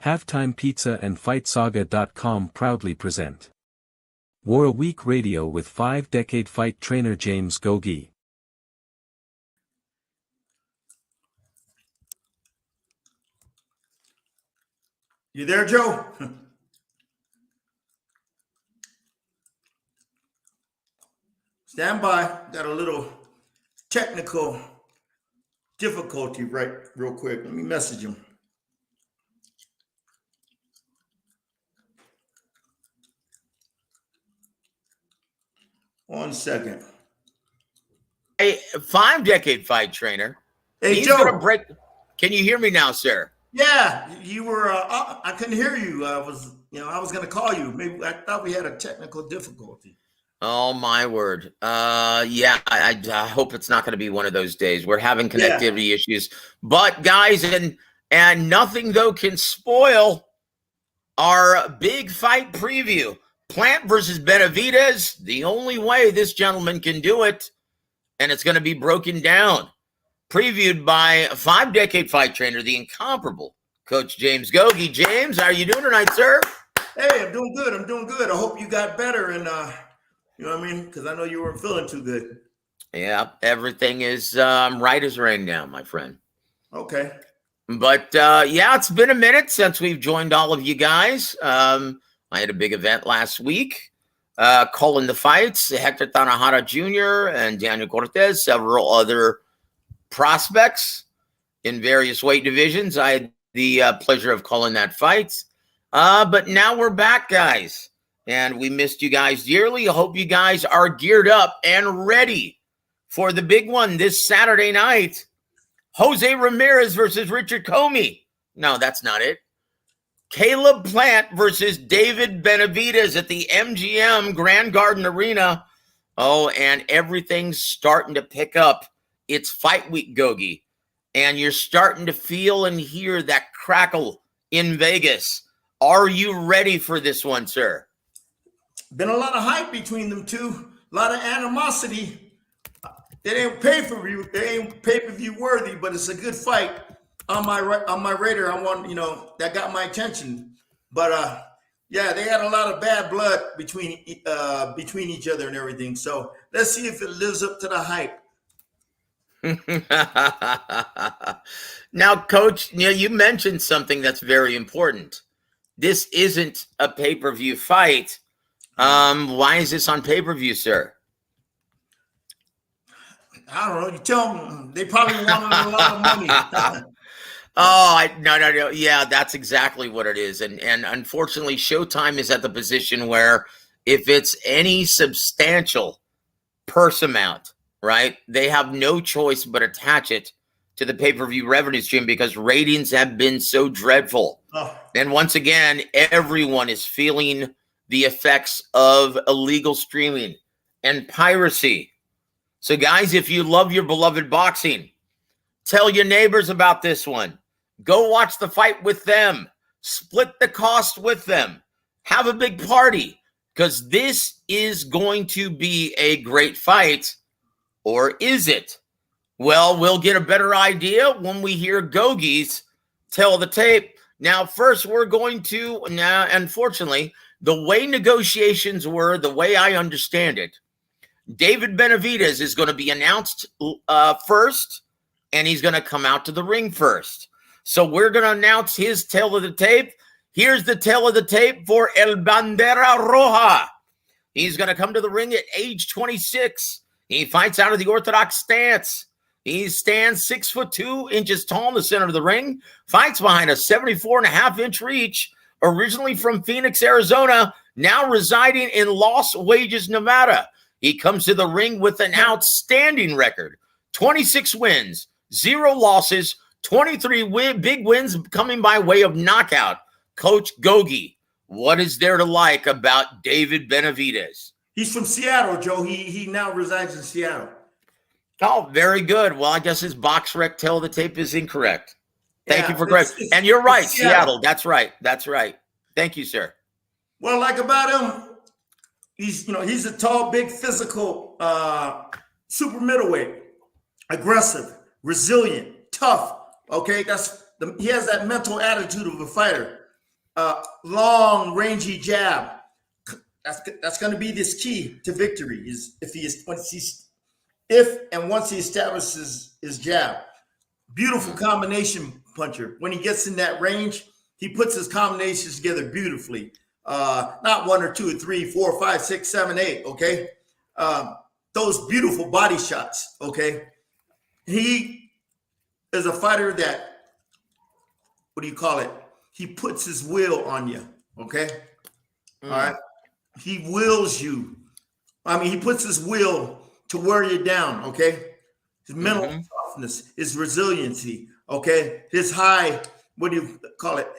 Halftime Pizza and FightSaga.com proudly present War Week Radio with 5-decade fight trainer James Gogue. You there, Joe? Stand by. Got a little technical difficulty real quick. Let me message him. One second. A 5-decade fight trainer. Hey, He's Joe. gonna break. Can you hear me now, sir? Yeah, you were. I couldn't hear you. I was going to call you. Maybe I thought we had a technical difficulty. Oh my word. Yeah. I hope it's not going to be one of those days. We're having connectivity issues, but guys, and nothing though can spoil our big fight preview. Plant versus Benavidez. The only way this gentleman can do it, and it's going to be broken down. Previewed by a 5-decade fight trainer, the incomparable Coach James Gogue. James, how are you doing tonight, sir? Hey, I'm doing good. I hope you got better, and you know what I mean? Because I know you weren't feeling too good. Yeah, everything is right as rain now, my friend. Okay. But yeah, it's been a minute since we've joined all of you guys. I had a big event last week, calling the fights. Hector Tanajara Jr. and Daniel Cortez, several other prospects in various weight divisions. I had the pleasure of calling that fight. But now we're back, guys. And we missed you guys dearly. I hope you guys are geared up and ready for the big one this Saturday night. Jose Ramirez versus Richard Comey. No, that's not it. Caleb Plant versus David Benavidez at the MGM Grand Garden Arena. Oh, and everything's starting to pick up. It's fight week, Gogue, and you're starting to feel and hear that crackle in Vegas. Are you ready for this one, sir? Been a lot of hype between them two, a lot of animosity. It ain't pay-per-view, it ain't pay-per-view worthy, but it's a good fight on my radar. I want, that got my attention. But yeah, they had a lot of bad blood between each other and everything. So let's see if it lives up to the hype. Now, Coach, you mentioned something that's very important. This isn't a pay-per-view fight. Why is this on pay-per-view, sir? I don't know. You tell them. They probably wanted a lot of money. No. Yeah, that's exactly what it is. And unfortunately, Showtime is at the position where if it's any substantial purse amount, right, they have no choice but attach it to the pay-per-view revenue stream because ratings have been so dreadful. Oh. And once again, everyone is feeling the effects of illegal streaming and piracy. So guys, if you love your beloved boxing, tell your neighbors about this one. Go watch the fight with them. Split the cost with them. Have a big party because this is going to be a great fight. Or is it? Well, we'll get a better idea when we hear Gogue's tell the tape. Now, first, we're going to, unfortunately, the way negotiations were, the way I understand it, David Benavidez is going to be announced first, and he's going to come out to the ring first. So we're going to announce his tale of the tape. Here's the tale of the tape for El Bandera Roja. He's going to come to the ring at age 26. He fights out of the orthodox stance. He stands 6'2" tall in the center of the ring. Fights behind a 74.5-inch reach. Originally from Phoenix, Arizona, now residing in Las Vegas, Nevada. He comes to the ring with an outstanding record. 26 wins, 0 losses, 23 big wins coming by way of knockout. Coach Gogue, what is there to like about David Benavidez? He's from Seattle, Joe. He now resides in Seattle. Oh, very good. Well, I guess his box rec tell of the tape is incorrect. Thank you for correcting. And you're right, Seattle. That's right. Thank you, sir. Well, like about him, he's a tall, big, physical, super middleweight, aggressive, resilient, tough. Okay, he has that mental attitude of a fighter. long, rangy jab. That's going to be this key to victory. Is once he establishes his jab. Beautiful combination puncher. When he gets in that range, he puts his combinations together beautifully. Not 1 or 2 or 3, 4, 5, 6, 7, 8. Okay, those beautiful body shots. Okay, he is a fighter that, what do you call it? He puts his will on you. Okay, all right. He wills you. I mean, he puts his will to wear you down. Okay, his mental toughness, his resiliency. Okay, his high, what do you call it?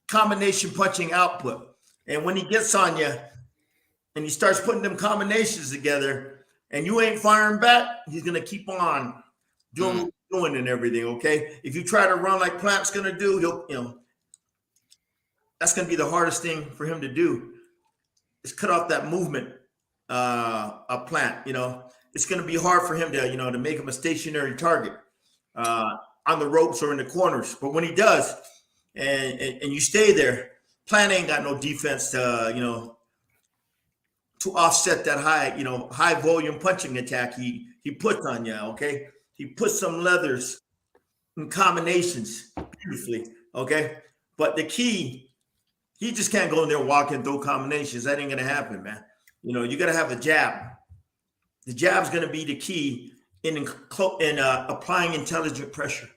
Combination punching output. And when he gets on you and he starts putting them combinations together and you ain't firing back, he's going to keep on doing what he's doing and everything, okay? If you try to run like Plant's going to do, that's going to be the hardest thing for him to do is cut off that movement of Plant, It's going to be hard for him to, to make him a stationary target on the ropes or in the corners. But when he does and you stay there, Plant ain't got no defense to offset that high volume punching attack he puts on you, okay? He puts some leathers in combinations beautifully, okay? But the key, he just can't go in there walking through combinations. That ain't gonna happen, man. You gotta have a jab. The jab's gonna be the key in applying intelligent pressure,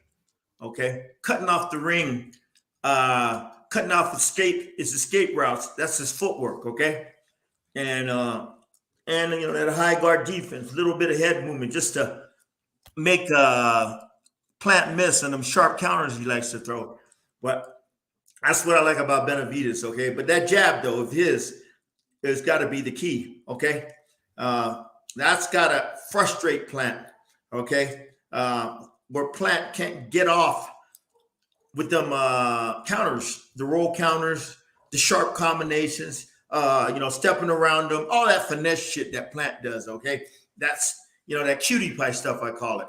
okay? Cutting off the ring, cutting off escape routes. That's his footwork, okay? And that high guard defense, little bit of head movement just to make Plant miss and them sharp counters he likes to throw. But that's what I like about Benavidez, okay? But that jab, though, of his has got to be the key, okay? That's got to frustrate Plant, okay? Where Plant can't get off with them counters, the roll counters, the sharp combinations, stepping around them, all that finesse shit that Plant does, okay? That's, that cutie pie stuff, I call it.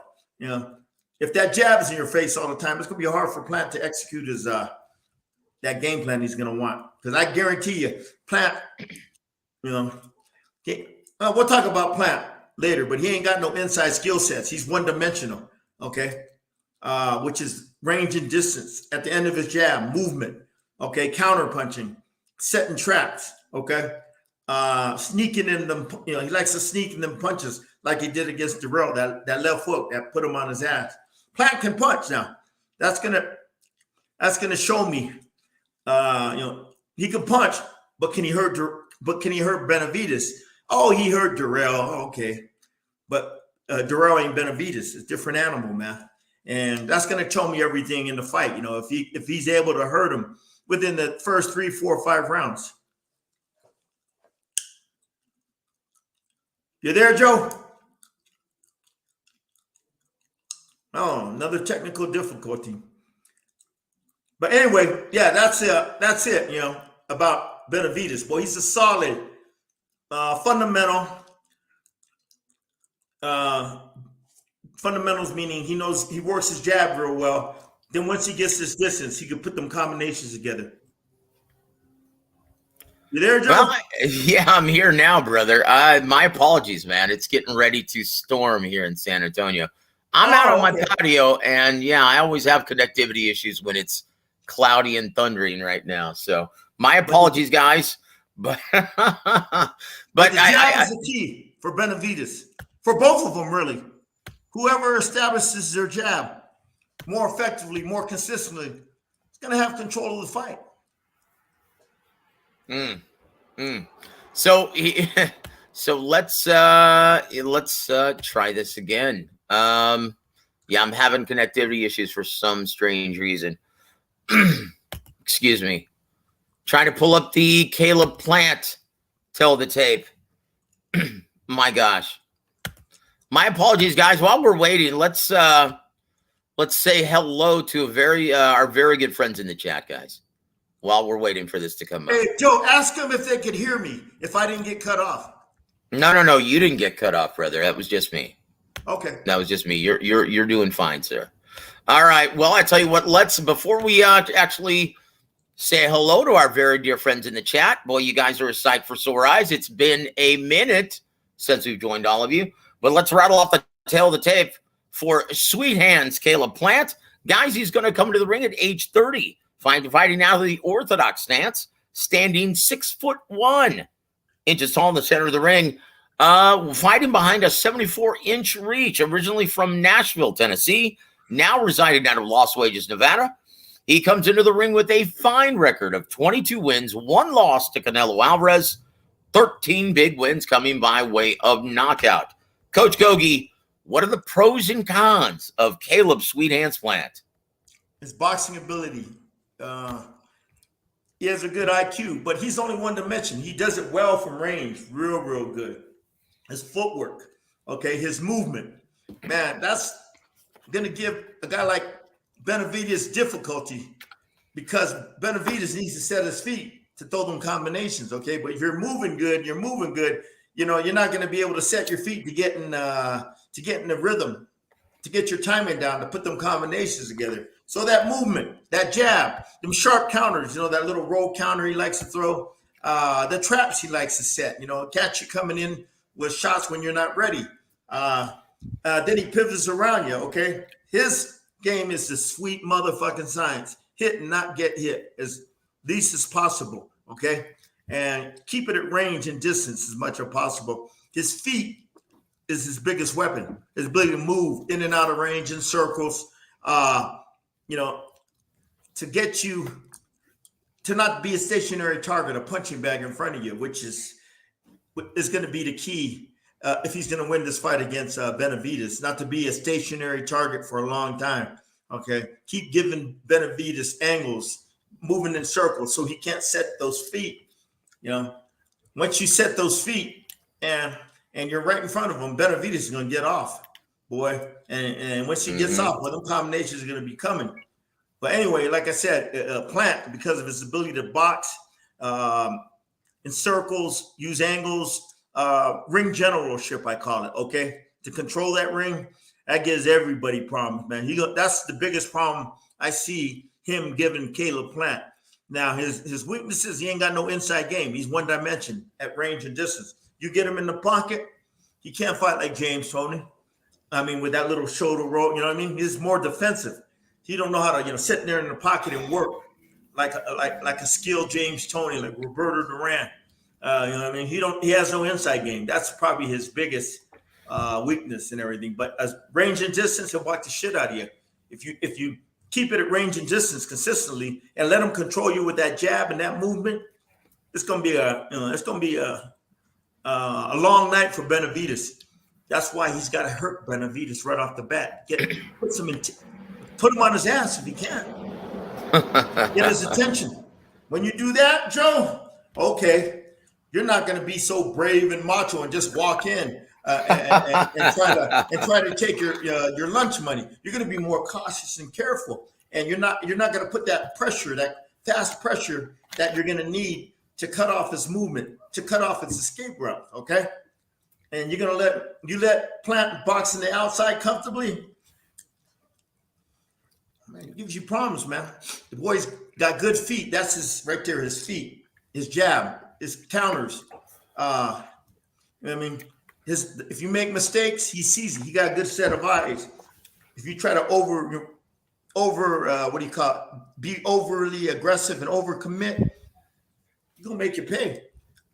If that jab is in your face all the time, it's going to be hard for Plant to execute his that game plan he's going to want. Because I guarantee you, Plant, we'll talk about Plant later, but he ain't got no inside skill sets. He's one-dimensional, okay? Which is range and distance at the end of his jab, movement, okay? Counter punching, setting traps, okay? Sneaking in them, he likes to sneak in them punches like he did against Darrell, that left hook that put him on his ass. Plant can punch now. That's gonna show me. He can punch, but can he hurt Benavidez? Oh, he hurt Darrell. Okay, but Darrell ain't Benavidez. It's a different animal, man. And that's gonna show me everything in the fight. If he's able to hurt him within the first 3, 4, 5 rounds. You there, Joe? Oh, another technical difficulty. But anyway, yeah, that's it, about Benavidez. Boy, he's a solid, fundamental. Fundamentals meaning he works his jab real well. Then once he gets this distance, he can put them combinations together. You there, Joe? Well, yeah, I'm here now, brother. My apologies, man. It's getting ready to storm here in San Antonio. I'm out on my patio, and yeah, I always have connectivity issues when it's cloudy and thundering right now. So my apologies, guys. But the jab is the key for Benavidez, for both of them, really. Whoever establishes their jab more effectively, more consistently, is going to have control of the fight. So let's try this again. Yeah, I'm having connectivity issues for some strange reason. Excuse me. Trying to pull up the Caleb Plant tape. My gosh. My apologies, guys. While we're waiting, let's say hello to our very good friends in the chat, guys. While we're waiting for this to come up. Hey, Joe, ask them if they could hear me, if I didn't get cut off. No. You didn't get cut off, brother. That was just me. Okay. That was just me. You're doing fine, sir. All right. Well, I tell you what, before we actually Say hello to our very dear friends in the chat. Boy, you guys are a sight for sore eyes. It's been a minute since we've joined all of you. But let's rattle off the tail of the tape for Sweet Hands Caleb Plant. Guys, he's going to come to the ring at age 30, fighting out of the orthodox stance, standing 6'1" tall in the center of the ring, fighting behind a 74-inch reach, originally from Nashville, Tennessee, now residing out of Las Vegas, Nevada. He comes into the ring with a fine record of 22 wins, 1 loss to Canelo Alvarez, 13 big wins coming by way of knockout. Coach Gogue, what are the pros and cons of Caleb Sweet Hands Plant? His boxing ability. He has a good IQ, but he's only one dimension. He does it well from range, real good. His footwork, okay, his movement. Man, that's going to give a guy like Benavidez difficulty, because Benavidez needs to set his feet to throw them combinations, okay? But if you're moving good, you know, you're not going to be able to set your feet to get in the rhythm, to get your timing down, to put them combinations together. So that movement, that jab, them sharp counters, you know, that little roll counter he likes to throw, the traps he likes to set, you know, catch you coming in with shots when you're not ready. Then he pivots around you, okay? His game is the sweet motherfucking science. Hit and not get hit as least as possible, okay? And keep it at range and distance as much as possible. His feet is his biggest weapon. His ability to move in and out of range in circles, you know, to get you to not be a stationary target, a punching bag in front of you, which is going to be the key if he's going to win this fight against Benavidez, not to be a stationary target for a long time. Okay, keep giving Benavidez angles, moving in circles, so he can't set those feet. You know, once you set those feet and you're right in front of him, Benavidez is going to get off, boy. And once he gets off, well, them combinations are going to be coming. But anyway, like I said, Plant, because of his ability to box in circles, use angles, ring generalship, I call it, okay? To control that ring, that gives everybody problems, man. That's the biggest problem I see him giving Caleb Plant. Now, his weaknesses, he ain't got no inside game. He's one dimension at range and distance. You get him in the pocket, he can't fight like James Toney. I mean, with that little shoulder roll, you know what I mean? He's more defensive. He don't know how to, you know, sit there in the pocket and work like a skilled James Toney, like Roberto Duran. You know what I mean? He has no inside game. That's probably his biggest weakness and everything. But as range and distance, he'll block the shit out of you. If you keep it at range and distance consistently and let him control you with that jab and that movement, it's gonna be a long night for Benavidez. That's why he's got to hurt Benavidez right off the bat. Put him on his ass if he can. Get his attention. When you do that, Joe, okay, you're not going to be so brave and macho and just walk in and try to take your lunch money. You're going to be more cautious and careful, and you're not going to put that pressure, that fast pressure that you're going to need to cut off his movement, to cut off his escape route. Okay, and you're going to let Plant box in the outside comfortably. Man, it gives you problems, man. The boy's got good feet. That's his feet, his jab, his counters. I mean, if you make mistakes, he sees it. He got a good set of eyes. If you try to be overly aggressive and overcommit, you're gonna make you pay.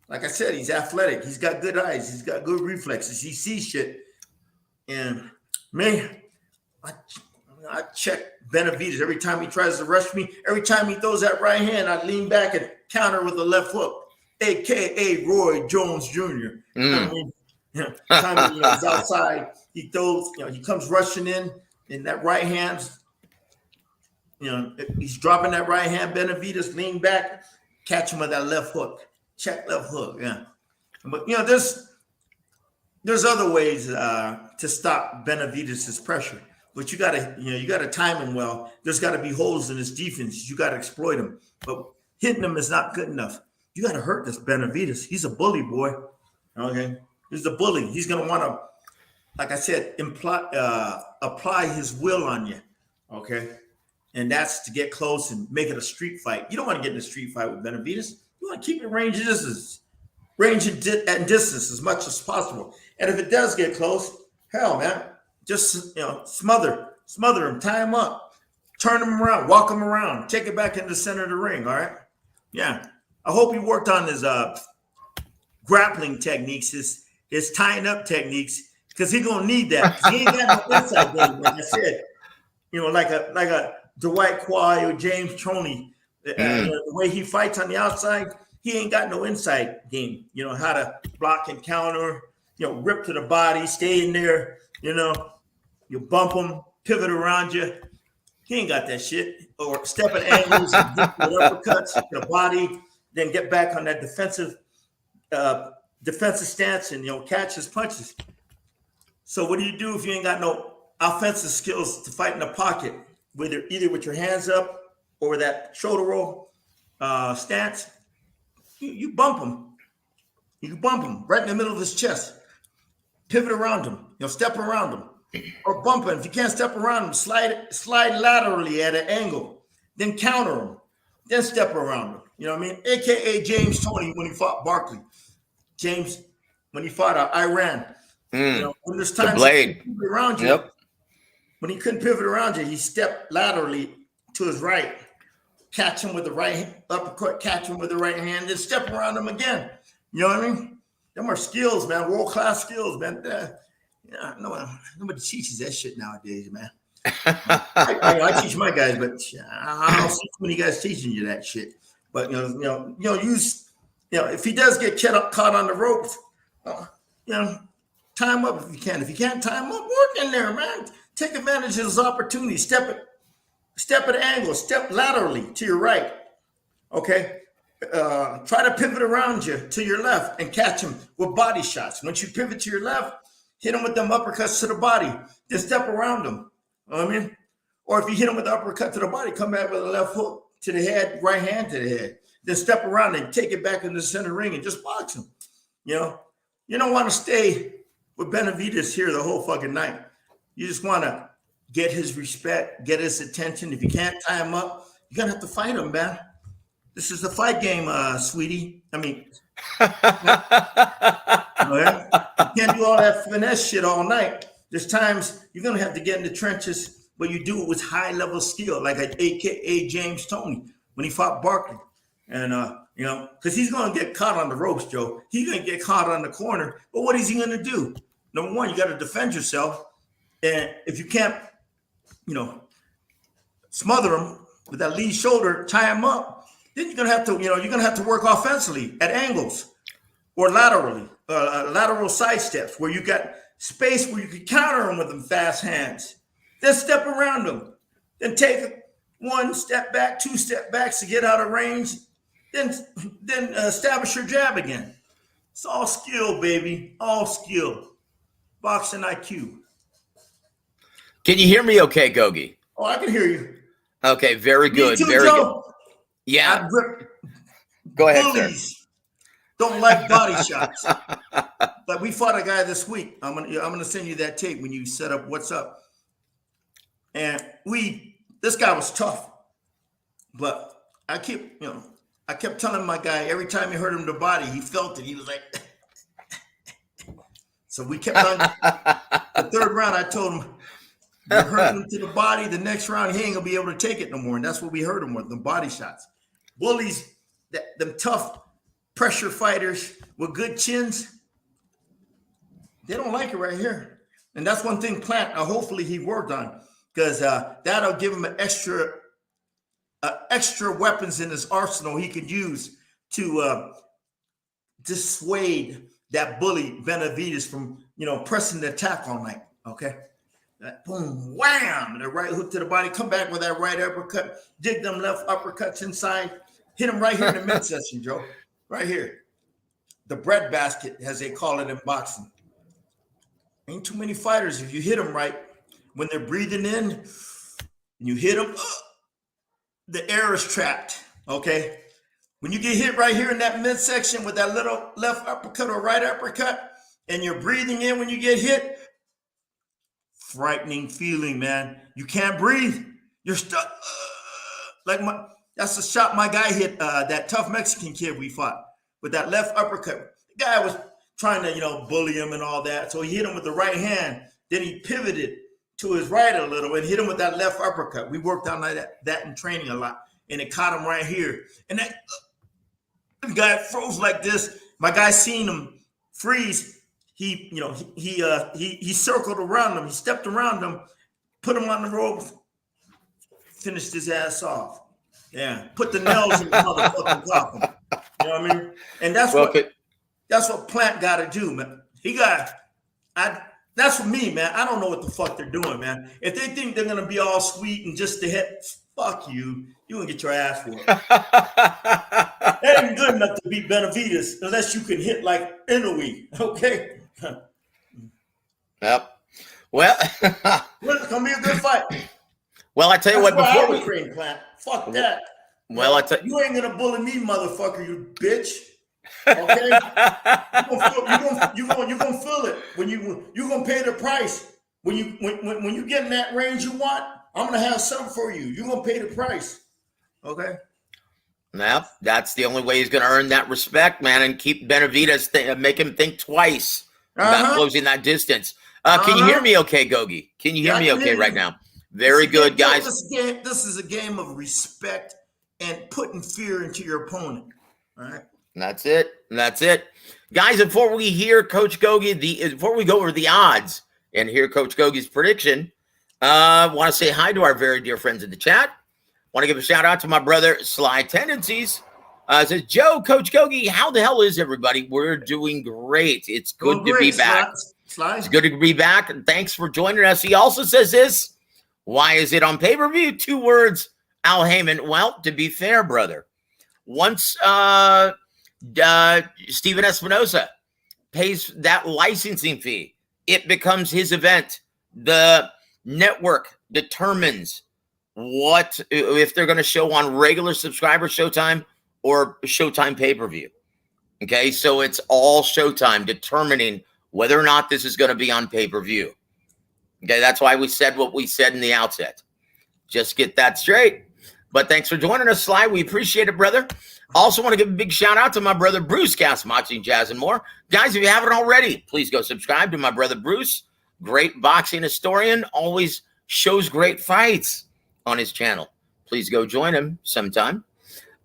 Like I said, he's athletic. He's got good eyes. He's got good reflexes. He sees shit. And man, I check Benavidez every time he tries to rush me. Every time he throws that right hand, I lean back and counter with a left hook, a.k.a. Roy Jones Jr. I mean, time he's outside, he throws, he comes rushing in that right hand. He's dropping that right hand. Benavidez lean back, catch him with that left hook. Check left hook, yeah. But there's other ways to stop Benavidez's pressure. But you gotta time him well. There's got to be holes in his defense. You got to exploit him. But hitting him is not good enough. You got to hurt this Benavidez. He's a bully, boy. Okay, he's a bully. He's gonna want to, like I said, apply his will on you. Okay, And that's to get close and make it a street fight. You don't want to get in a street fight with Benavidez. You want to keep it range and distance as much as possible. And if it does get close, hell, man, just smother him, tie him up, turn him around, walk him around, take it back in the center of the ring. All right, yeah. I hope he worked on his grappling techniques, his tying up techniques, because he's gonna need that. He ain't got no inside game, like I said. Like a W.A.W. or James Toney, the way he fights on the outside, he ain't got no inside game. How to block and counter, rip to the body, stay in there, you bump him, pivot around you. He ain't got that shit. Or step at angles, and dip with uppercuts to the body, then get back on that defensive stance and catch his punches. So what do you do if you ain't got no offensive skills to fight in the pocket, either with your hands up or that shoulder roll stance? You bump him. You bump him right in the middle of his chest. Pivot around him. Step around him. Or bump him. If you can't step around him, slide laterally at an angle. Then counter him. Then step around him. You know what I mean? AKA James Toney when he fought Barkley. James, when he fought Iran. When there's times he couldn't pivot around you. Yep. When he couldn't pivot around you, he stepped laterally to his right. Catch him with the right uppercut, catch him with the right hand, then step around him again. You know what I mean? Them are skills, man. World-class skills, man. Nobody teaches that shit nowadays, man. I teach my guys, but I don't see too many guys teaching you that shit. But if he does get caught on the ropes, tie him up if you can. If you can't tie him up, work in there, man. Take advantage of his opportunity. Step at an angle. Step laterally to your right. Okay. Try to pivot around you to your left and catch him with body shots. Once you pivot to your left, hit him with them uppercuts to the body. Then step around him. You know what I mean? Or if you hit him with the uppercut to the body, come back with a left hook to the head, right hand to the head. Then step around and take it back in the center ring and just box him. You don't want to stay with Benavidez here the whole fucking night. You just want to get his respect, get his attention. If you can't tie him up, you're going to have to fight him, man. This is the fight game, sweetie. I mean, you can't do all that finesse shit all night. There's times you're going to have to get in the trenches, but you do it with high-level skill, like AKA James Toney when he fought Barkley. And, because he's going to get caught on the ropes, Joe. He's going to get caught on the corner. But what is he going to do? Number one, you got to defend yourself. And if you can't, smother him with that lead shoulder, tie him up, then you're gonna have to work offensively at angles or laterally, lateral side steps where you got space where you can counter him with them fast hands. Then step around him. Then take one step back, two step backs to get out of range. Then establish your jab again. It's all skill, baby. All skill. Boxing IQ. Can you hear me okay, Gogue? Oh, I can hear you. Okay, very good. Me too, very Joe. good. Yeah. Go ahead, bullies don't like body shots. But we fought a guy this week. I'm gonna send you that tape when you set up what's up. And this guy was tough. But I kept telling my guy every time he hurt him in the body, he felt it. He was like, so we kept on. The third round, I told him, you hurt him to the body. The next round, he ain't gonna be able to take it no more. And that's what we hurt him with, the body shots. Bullies, them tough pressure fighters with good chins, they don't like it right here. And that's one thing Plant, hopefully he worked on, because that'll give him an extra weapons in his arsenal he could use to dissuade that bully Benavidez from, pressing the attack all night. Okay. That boom, wham, the right hook to the body, come back with that right uppercut, dig them left uppercuts inside, hit him right here in the midsection, Joe. Right here. The breadbasket, as they call it in boxing. Ain't too many fighters. If you hit them right, when they're breathing in, and you hit them, the air is trapped, okay? When you get hit right here in that midsection with that little left uppercut or right uppercut, and you're breathing in when you get hit, frightening feeling, man. You can't breathe. You're stuck. that's the shot my guy hit that tough Mexican kid we fought with that left uppercut. The guy was trying to, bully him and all that. So he hit him with the right hand. Then he pivoted to his right a little and hit him with that left uppercut. We worked on that in training a lot. And it caught him right here. And that guy froze like this. My guy seen him freeze. He circled around him. He stepped around him, put him on the ropes, finished his ass off. Yeah, put the nails in the motherfucking coffin. You know what I mean? And that's what Plant got to do, man. That's for me, man. I don't know what the fuck they're doing, man. If they think they're gonna be all sweet and just to hit, fuck you. You gonna get your ass whooped. That ain't good enough to beat Benavidez unless you can hit like Inoue. Okay. Yep. Well, it's gonna be a good fight. Well, I tell you what. Before we train Plant, fuck that. Well, you ain't gonna bully me, motherfucker, you bitch. Okay, you're gonna feel it when you're gonna pay the price when you get in that range you want. I'm gonna have something for you. You're gonna pay the price. Okay. Yep, that's the only way he's gonna earn that respect, man, and keep Benavidez make him think twice about closing that distance. Can you hear me, okay, Gogue? Can you hear me okay right now? Very good, guys. This is a game of respect and putting fear into your opponent. All right. That's it. Guys, before we hear Coach Gogue, before we go over the odds and hear Coach Gogue's prediction, I want to say hi to our very dear friends in the chat. Want to give a shout out to my brother, Sly Tendencies. Says, Joe, Coach Gogue, how the hell is everybody? We're doing great. It's good to be back. Sly. It's good to be back. And thanks for joining us. He also says this. Why is it on pay-per-view? 2 words, Al Heyman. Well, to be fair, brother, once Steven Espinosa pays that licensing fee, it becomes his event. The network determines if they're going to show on regular subscriber Showtime or Showtime pay-per-view. Okay, so it's all Showtime determining whether or not this is going to be on pay-per-view. Okay, that's why we said what we said in the outset. Just get that straight. But thanks for joining us, Sly. We appreciate it, brother. Also want to give a big shout out to my brother Bruce, Cast, Boxing, Jazz, and more. Guys, if you haven't already, please go subscribe to my brother Bruce. Great boxing historian, always shows great fights on his channel. Please go join him sometime.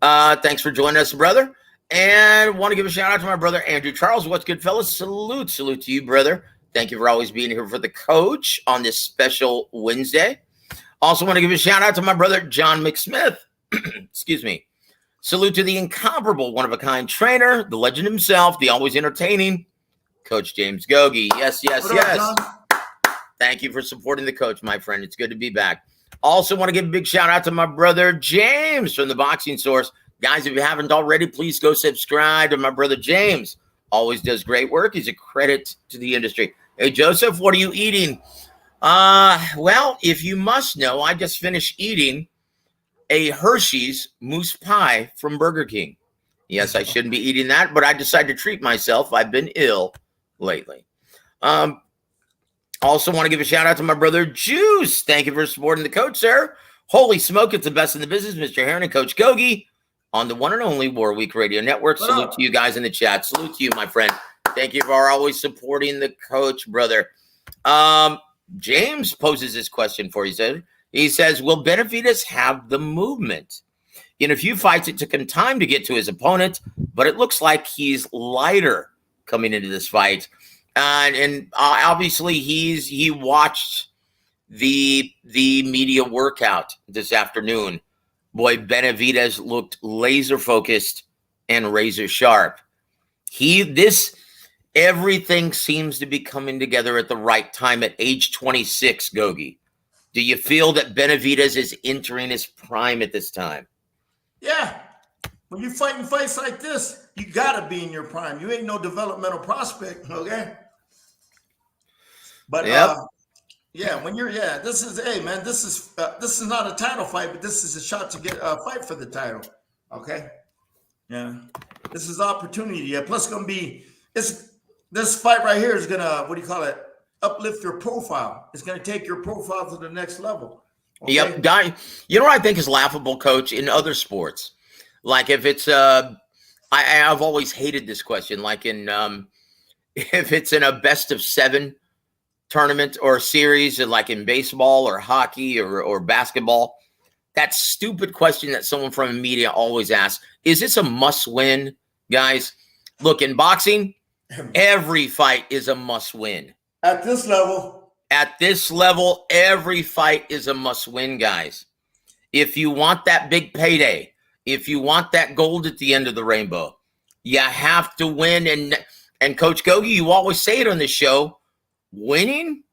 Thanks for joining us, brother. And want to give a shout out to my brother Andrew Charles. What's good, fellas? Salute to you, brother. Thank you for always being here for the coach on this special Wednesday. Also want to give a shout out to my brother John McSmith. Excuse me. Salute to the incomparable, one-of-a-kind trainer, the legend himself, the always entertaining Coach James Gogue. Yes. Thank you for supporting the coach, my friend. It's good to be back. Also want to give a big shout out to my brother James from the Boxing Source. Guys, if you haven't already, please go subscribe to my brother James. Always does great work. He's a credit to the industry. Hey, Joseph, what are you eating? Well, if you must know, I just finished eating a Hershey's mousse pie from Burger King. Yes, I shouldn't be eating that, but I decided to treat myself. I've been ill lately. Also want to give a shout out to my brother Juice. Thank you for supporting the coach, sir. Holy smoke, it's the best in the business, Mr. Heron and Coach Gogue on the one and only War Week Radio Network. Salute to you guys in the chat. Salute to you, my friend. Thank you for always supporting the coach, brother. James poses this question for you. He says, will Benavidez have the movement? In a few fights, it took him time to get to his opponent, but it looks like he's lighter coming into this fight. And obviously, he watched the media workout this afternoon. Boy, Benavidez looked laser focused and razor sharp. Everything seems to be coming together at the right time at age 26, Gogue. Do you feel that Benavidez is entering his prime at this time? Yeah. When you're fighting fights like this, you got to be in your prime. You ain't no developmental prospect, okay? But, this is not a title fight, but this is a shot to get a fight for the title, okay? Yeah. This is opportunity. Yeah. Plus, going to be, this fight right here is going to, uplift your profile. It's going to take your profile to the next level. Okay? Yep, guy. You know what I think is laughable, Coach, in other sports? Like if it's I've always hated this question. Like in if it's in a best of 7 tournament or series, like in baseball or hockey or basketball, that stupid question that someone from the media always asks: is this a must-win, guys? Look, in boxing, every fight is a must-win. At this level, every fight is a must-win, guys. If you want that big payday, if you want that gold at the end of the rainbow, you have to win. And Coach Gogue, you always say it on the show, winning,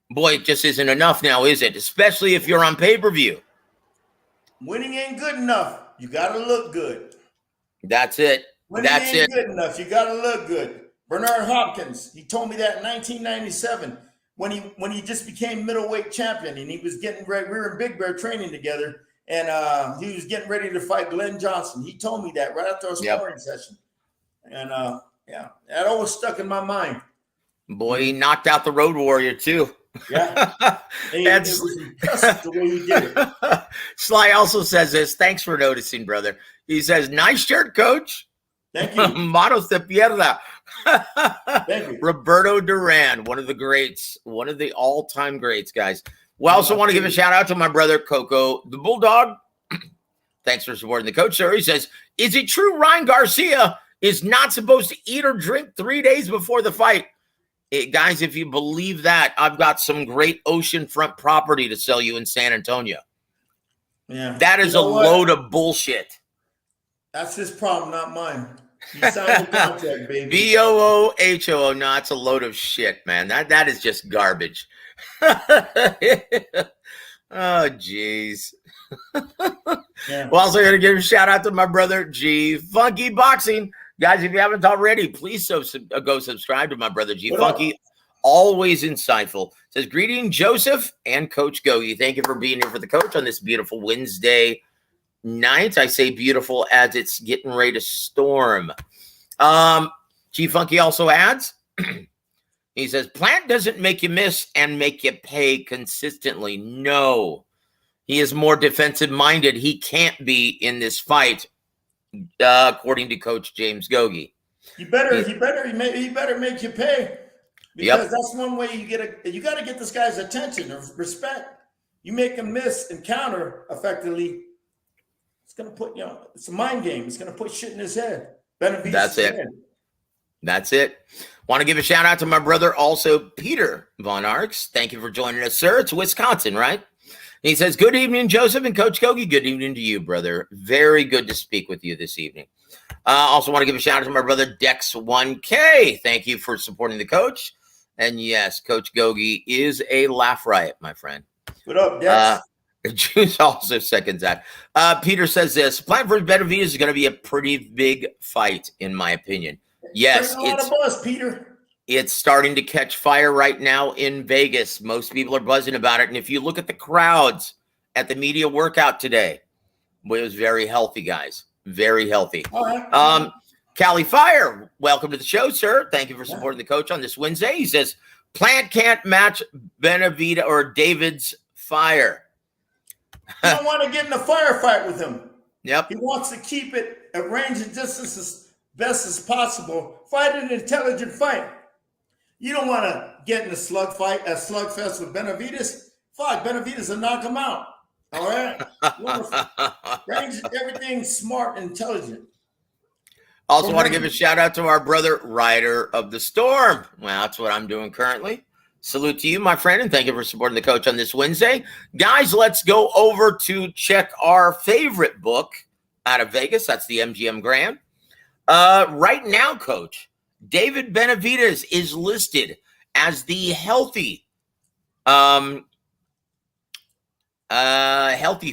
boy, it just isn't enough now, is it? Especially if you're on pay-per-view. winning ain't good enough. You got to look good. That's it. Winning ain't good enough. You got to look good. Bernard Hopkins, he told me that in 1997 when he just became middleweight champion, and he was getting ready. We were in Big Bear training together, and he was getting ready to fight Glenn Johnson. He told me that right after our sparring session. And yeah, that always stuck in my mind. Boy, he knocked out the Road Warrior too. Yeah, it was impressive the way he did it. Sly also says this. Thanks for noticing, brother. He says, "Nice shirt, Coach." Thank you. Manos de Pierda. Thank you. Roberto Duran, one of the greats, one of the all-time greats, guys. We also want to give a shout out to my brother Coco, the Bulldog. Thanks for supporting the coach, sir. He says, "Is it true Ryan Garcia is not supposed to eat or drink 3 days before the fight?" Guys, if you believe that, I've got some great oceanfront property to sell you in San Antonio. Yeah, that is a load of bullshit. That's his problem, not mine. You signed the contract, baby. B-O-O-H-O-O. No, it's a load of shit, man. That is just garbage. Oh, jeez. Yeah. Well, also going to give a shout out to my brother G Funky Boxing. Guys, if you haven't already, please go subscribe to my brother G Funky. Always insightful. Says, greeting Joseph and Coach Gogue. Thank you for being here for the coach on this beautiful Wednesday night. I say beautiful as it's getting ready to storm. G Funky also adds, he says, Plant doesn't make you miss and make you pay consistently. No, he is more defensive minded. He can't be in this fight. According to Coach James Gogue. He better make you pay, because that's one way you got to get this guy's attention or respect. You make him miss and counter effectively, it's going to put, it's a mind game. It's going to put shit in his head. Benavidez. That's it. That's it. Want to give a shout out to my brother also, Peter Von Arx. Thank you for joining us, sir. It's Wisconsin, right? He says, good evening, Joseph and Coach Gogue. Good evening to you, brother. Very good to speak with you this evening. Also want to give a shout out to my brother, Dex1K. Thank you for supporting the coach. And yes, Coach Gogue is a laugh riot, my friend. What up, Dex? Juice also seconds that. Peter says this, Plant vs. Benavidez is going to be a pretty big fight, in my opinion. Yes, it's a buzz, Peter. It's starting to catch fire right now in Vegas. Most people are buzzing about it. And if you look at the crowds at the media workout today, boy, it was very healthy, guys. Very healthy. All right. Cali Fire, welcome to the show, sir. Thank you for supporting the coach on this Wednesday. He says, Plant can't match Benavidez or David's fire. You don't want to get in a firefight with him. Yep. He wants to keep it at range and distance as best as possible. Fight an intelligent fight. You don't want to get in a slugfest with Benavidez. Fuck, Benavidez will knock him out. All right? Range everything smart and intelligent. Also want to give a shout out to our brother, Rider of the Storm. Well, that's what I'm doing currently. Salute to you, my friend, and thank you for supporting the coach on this Wednesday. Guys, let's go over to check our favorite book out of Vegas. That's the MGM Grand. Right now, Coach, David Benavidez is listed as the healthy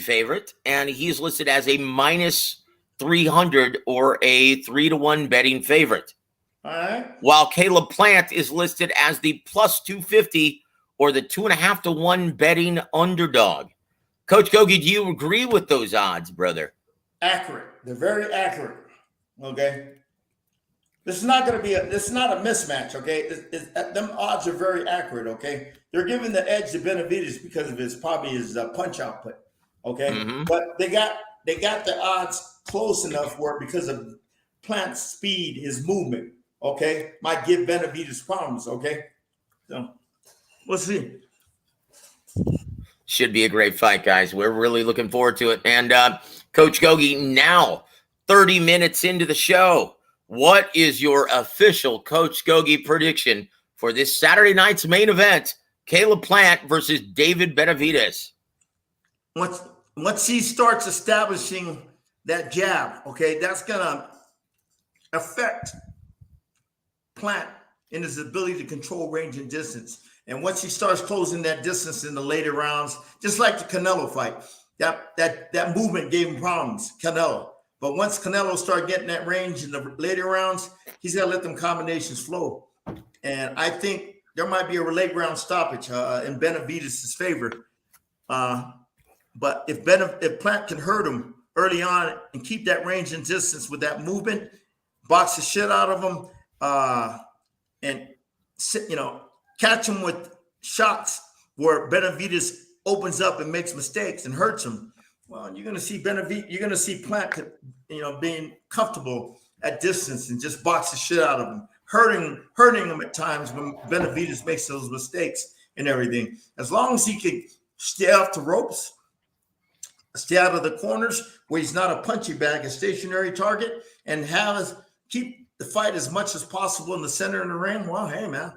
favorite, and he's listed as a minus 300 or a 3-1 betting favorite. All right. While Caleb Plant is listed as the plus 250 or the 2.5 to 1 betting underdog. Coach Gogue, do you agree with those odds, brother? Accurate. They're very accurate. Okay. This is not going to be this is not a mismatch, okay? Them odds are very accurate, okay? They're giving the edge to Benavidez because of his punch output, okay? Mm-hmm. But they got the odds close enough where because of Plant's speed, his movement, okay, might give Benavidez problems, okay? So we'll see. Should be a great fight, guys. We're really looking forward to it. And Coach Gogue, now 30 minutes into the show, what is your official Coach Gogue prediction for this Saturday night's main event, Caleb Plant versus David Benavidez? Once he starts establishing that jab, okay, that's gonna affect Plant in his ability to control range and distance. And once he starts closing that distance in the later rounds, just like the Canelo fight, that movement gave him problems, Canelo. But once Canelo started getting that range in the later rounds, he's got to let them combinations flow. And I think there might be a late round stoppage in Benavidez' favor. But if Plant can hurt him early on and keep that range and distance with that movement, box the shit out of him, and catch him with shots where Benavidez opens up and makes mistakes and hurts him. Well, you're going to see you're going to see Plant, being comfortable at distance and just box the shit out of him, hurting him at times when Benavidez makes those mistakes and everything. As long as he can stay off the ropes, stay out of the corners where he's not a punchy bag, a stationary target, and keep the fight as much as possible in the center of the ring. Well, hey, man,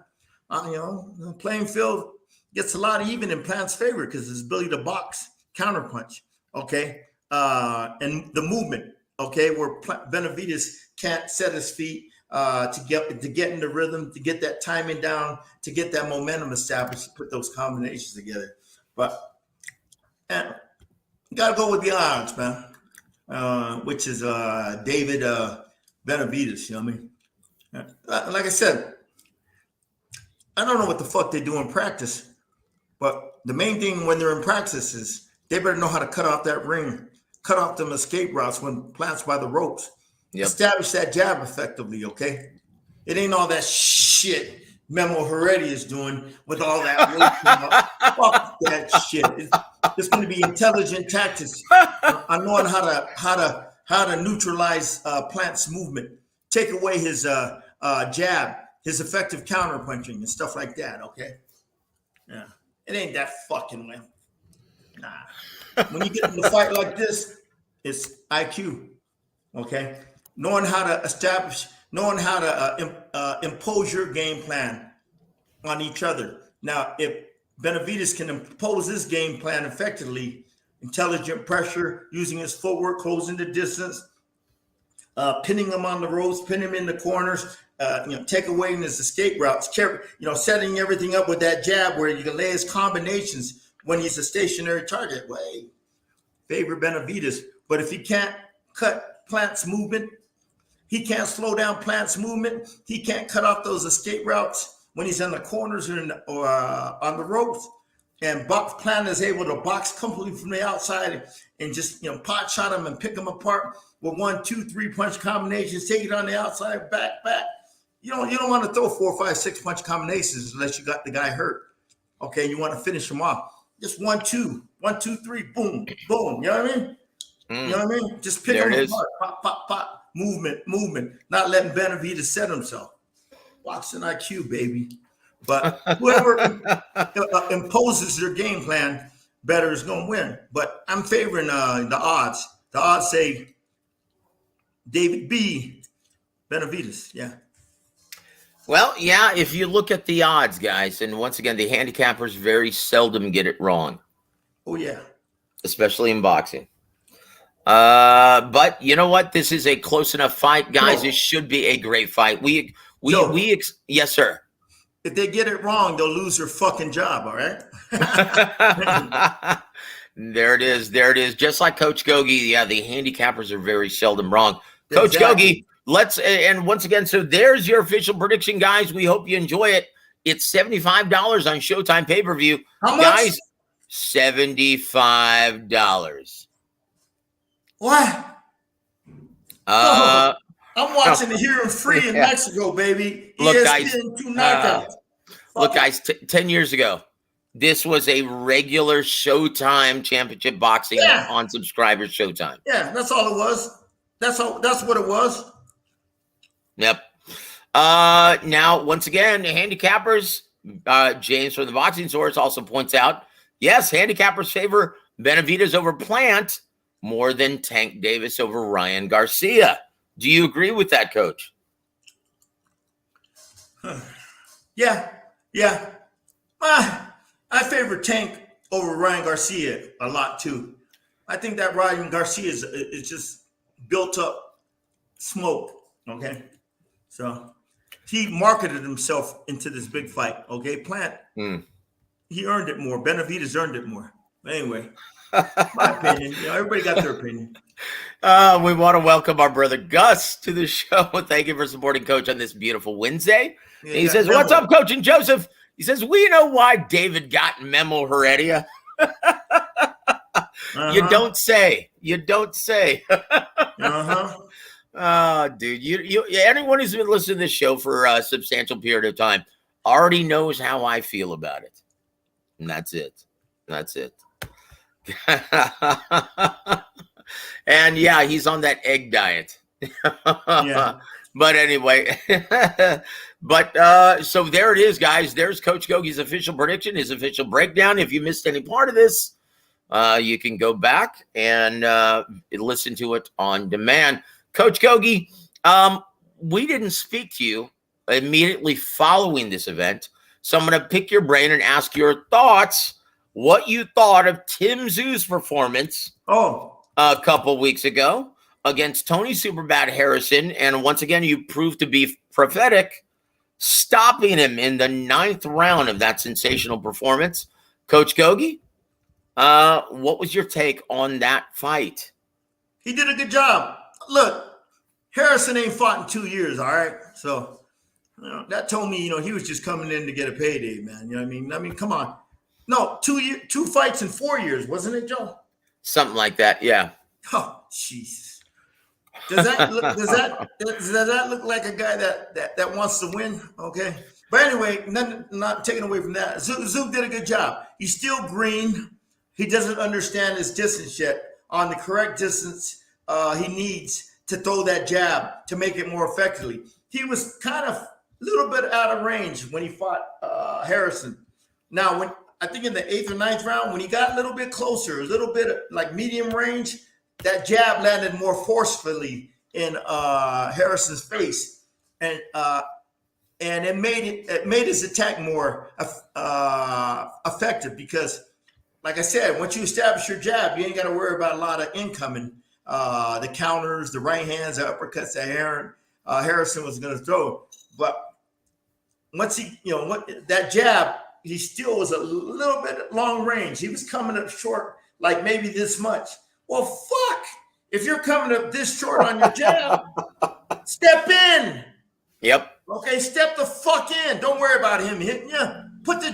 the playing field gets a lot even in Plant's favor because his ability to box, counterpunch, okay, and the movement, okay, where Benavidez can't set his feet to get in the rhythm, to get that timing down, to get that momentum established, to put those combinations together. But you got to go with the odds, man, which is David Benavidez, you know what I mean? Like I said, I don't know what the fuck they do in practice, but the main thing when they're in practice is they better know how to cut off that ring, cut off them escape routes when Plant's by the ropes. Yep. Establish that jab effectively, okay? It ain't all that shit Memo Heredia is doing with all that weight. Fuck that shit. It's going to be intelligent tactics on knowing how to neutralize Plant's movement, take away his jab, his effective counterpunching and stuff like that, okay? Yeah. It ain't that fucking way. Nah. When you get in a fight like this, it's IQ, okay? Knowing how to establish, knowing how to impose your game plan on each other. Now, if Benavidez can impose his game plan effectively, intelligent pressure, using his footwork, closing the distance, pinning him on the ropes, pinning him in the corners, take away his escape routes, setting everything up with that jab where you can lay his combinations when he's a stationary target. Well, hey, favor Benavidez. But if he can't cut Plant's movement, he can't slow down Plant's movement, he can't cut off those escape routes when he's in the corners or on the ropes, and Plant is able to box completely from the outside and just pot shot him and pick him apart with 1, 2, 3 punch combinations, take it on the outside, back. You don't want to throw 4, 5, 6 punch combinations unless you got the guy hurt. Okay, you want to finish him off. Just 1, 2, 1, 2, 3, boom, boom. You know what I mean? You know what I mean? Just pick him apart. Pop, pop, pop. Movement. Not letting Benavidez set himself. Boxing IQ, baby. But whoever imposes their game plan better is going to win. But I'm favoring the odds. The odds say David B. Benavidez. Yeah. Well, yeah, if you look at the odds, guys, and once again, the handicappers very seldom get it wrong. Oh, yeah. Especially in boxing. But you know what? This is a close enough fight, guys. This should be a great fight. Yes, sir. If they get it wrong, they'll lose their fucking job. All right. There it is. Just like Coach Gogue. Yeah, the handicappers are very seldom wrong. Coach Gogue, and once again, so there's your official prediction, guys. We hope you enjoy it. It's $75 on Showtime pay-per-view. How much? Guys, $75. What? I I'm watching it here in free in Mexico, baby. Look, guys, ESPN 2 knockouts. Look, guys, 10 years ago, this was a regular Showtime championship boxing on subscribers Showtime. Yeah, that's all it was. That's what it was. Yep. Now, once again, the handicappers, James from the Boxing Source also points out, yes, handicappers favor Benavidez over Plant more than Tank Davis over Ryan Garcia. Do you agree with that, Coach? Yeah. I favor Tank over Ryan Garcia a lot too. I think that Ryan Garcia is just built up smoke. Okay, so he marketed himself into this big fight. Okay, Plant, he earned it more. Benavidez earned it more. But anyway, my opinion. Everybody got their opinion. We want to welcome our brother Gus to the show. Thank you for supporting Coach on this beautiful Wednesday. Yeah, he says, "What's up, Coach and Joseph?" He says, "We know why David got Memo Heredia." You don't say. You don't say. Dude, you anyone who's been listening to this show for a substantial period of time already knows how I feel about it, and that's it. That's it. And yeah, he's on that egg diet. Yeah. But anyway, so there it is, guys. There's Coach Gogue's official prediction, his official breakdown. If you missed any part of this, you can go back and listen to it on demand. Coach Gogue, we didn't speak to you immediately following this event, so I'm going to pick your brain and ask your thoughts, what you thought of Tim Tszyu's performance a couple weeks ago against Tony Superbad Harrison, and once again, you proved to be prophetic, stopping him in the 9th round of that sensational performance. Coach Gogue, what was your take on that fight? He did a good job. Look, Harrison ain't fought in 2 years, all right? So, that told me, he was just coming in to get a payday, man. You know what I mean? Come on. No, 2 fights in 4 years, wasn't it, Joe? Something like that, yeah. Oh, Jesus. Does that look like a guy that wants to win? Okay. But anyway, not taking away from that. Zook did a good job. He's still green. He doesn't understand his distance yet. On the correct distance, he needs to throw that jab to make it more effectively. He was kind of a little bit out of range when he fought Harrison. Now, I think in the 8th or 9th round, when he got a little bit closer, a little bit like medium range, that jab landed more forcefully in Harrison's face, and it made his attack more effective because, like I said, once you establish your jab, you ain't got to worry about a lot of incoming, the counters, the right hands, the uppercuts that Harrison was going to throw. But once that jab, he still was a little bit long range. He was coming up short, like maybe this much. Well, fuck. If you're coming up this short on your jab, step in. Yep. Okay, step the fuck in. Don't worry about him hitting you.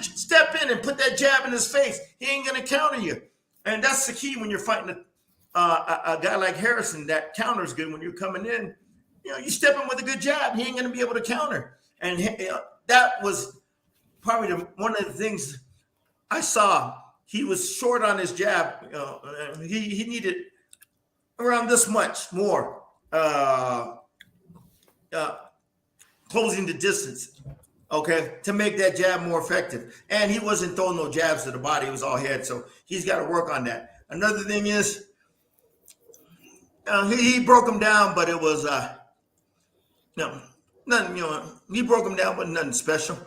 Step in and put that jab in his face. He ain't going to counter you. And that's the key when you're fighting a guy like Harrison. That counters good when you're coming in. You step in with a good jab, he ain't going to be able to counter. And that was probably one of the things I saw. He was short on his jab. He needed around this much more closing the distance, okay, to make that jab more effective. And he wasn't throwing no jabs to the body. It was all head. So he's got to work on that. Another thing is he broke him down, but it was nothing, he broke him down, but nothing special.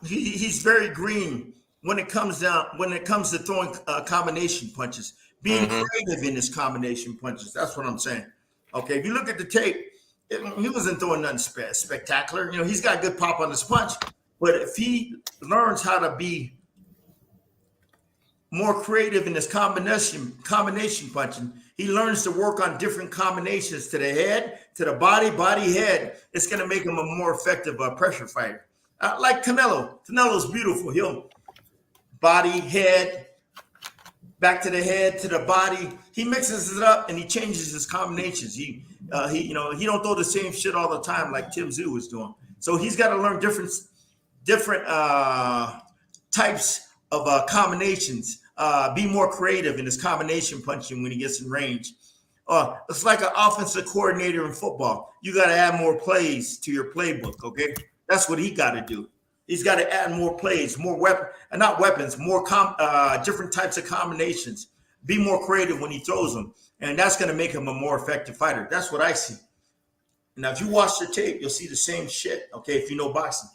He's very green when it comes to throwing combination punches, being creative in his combination punches. That's what I'm saying. Okay, if you look at the tape, he wasn't throwing nothing spectacular. He's got good pop on his punch, but if he learns how to be more creative in his combination punching, he learns to work on different combinations to the head, to the body, head. It's going to make him a more effective pressure fighter. Like Canelo. Canelo's beautiful. He'll body, head, back to the head, to the body. He mixes it up and he changes his combinations. He he don't throw the same shit all the time like Tim Tszyu was doing. So he's got to learn different types of combinations. Be more creative in his combination punching when he gets in range. It's like an offensive coordinator in football. You got to add more plays to your playbook. Okay, that's what he got to do. He's got to add more plays, more not weapons, more different types of combinations. Be more creative when he throws them, and that's going to make him a more effective fighter. That's what I see. Now, if you watch the tape, you'll see the same shit. Okay, if you know boxing.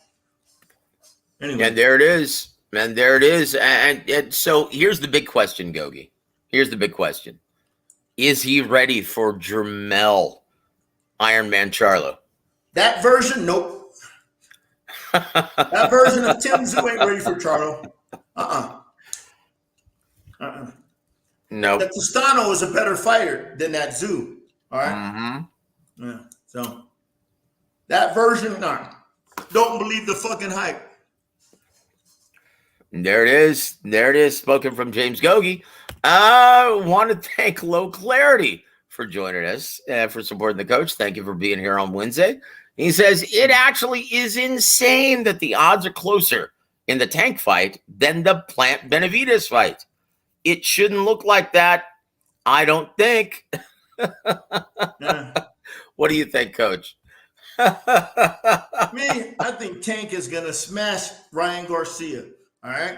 Anyway, and there it is, and there it is, and so here's the big question, Gogue. Here's the big question: is he ready for Jermell Iron Man Charlo? That version, nope. That version of Tim Tszyu ain't ready for Charlo. No. That Tostano is a better fighter than that Tszyu. All right. Mm-hmm. Yeah. So that version, no. Don't believe the fucking hype. There it is. There it is. Spoken from James Gogue. I want to thank Low Clarity for joining us, for supporting the coach. Thank you for being here on Wednesday. He says, it actually is insane that the odds are closer in the Tank fight than the Plant Benavidez fight. It shouldn't look like that, I don't think. Yeah. What do you think, Coach? Me, I think Tank is going to smash Ryan Garcia. All right?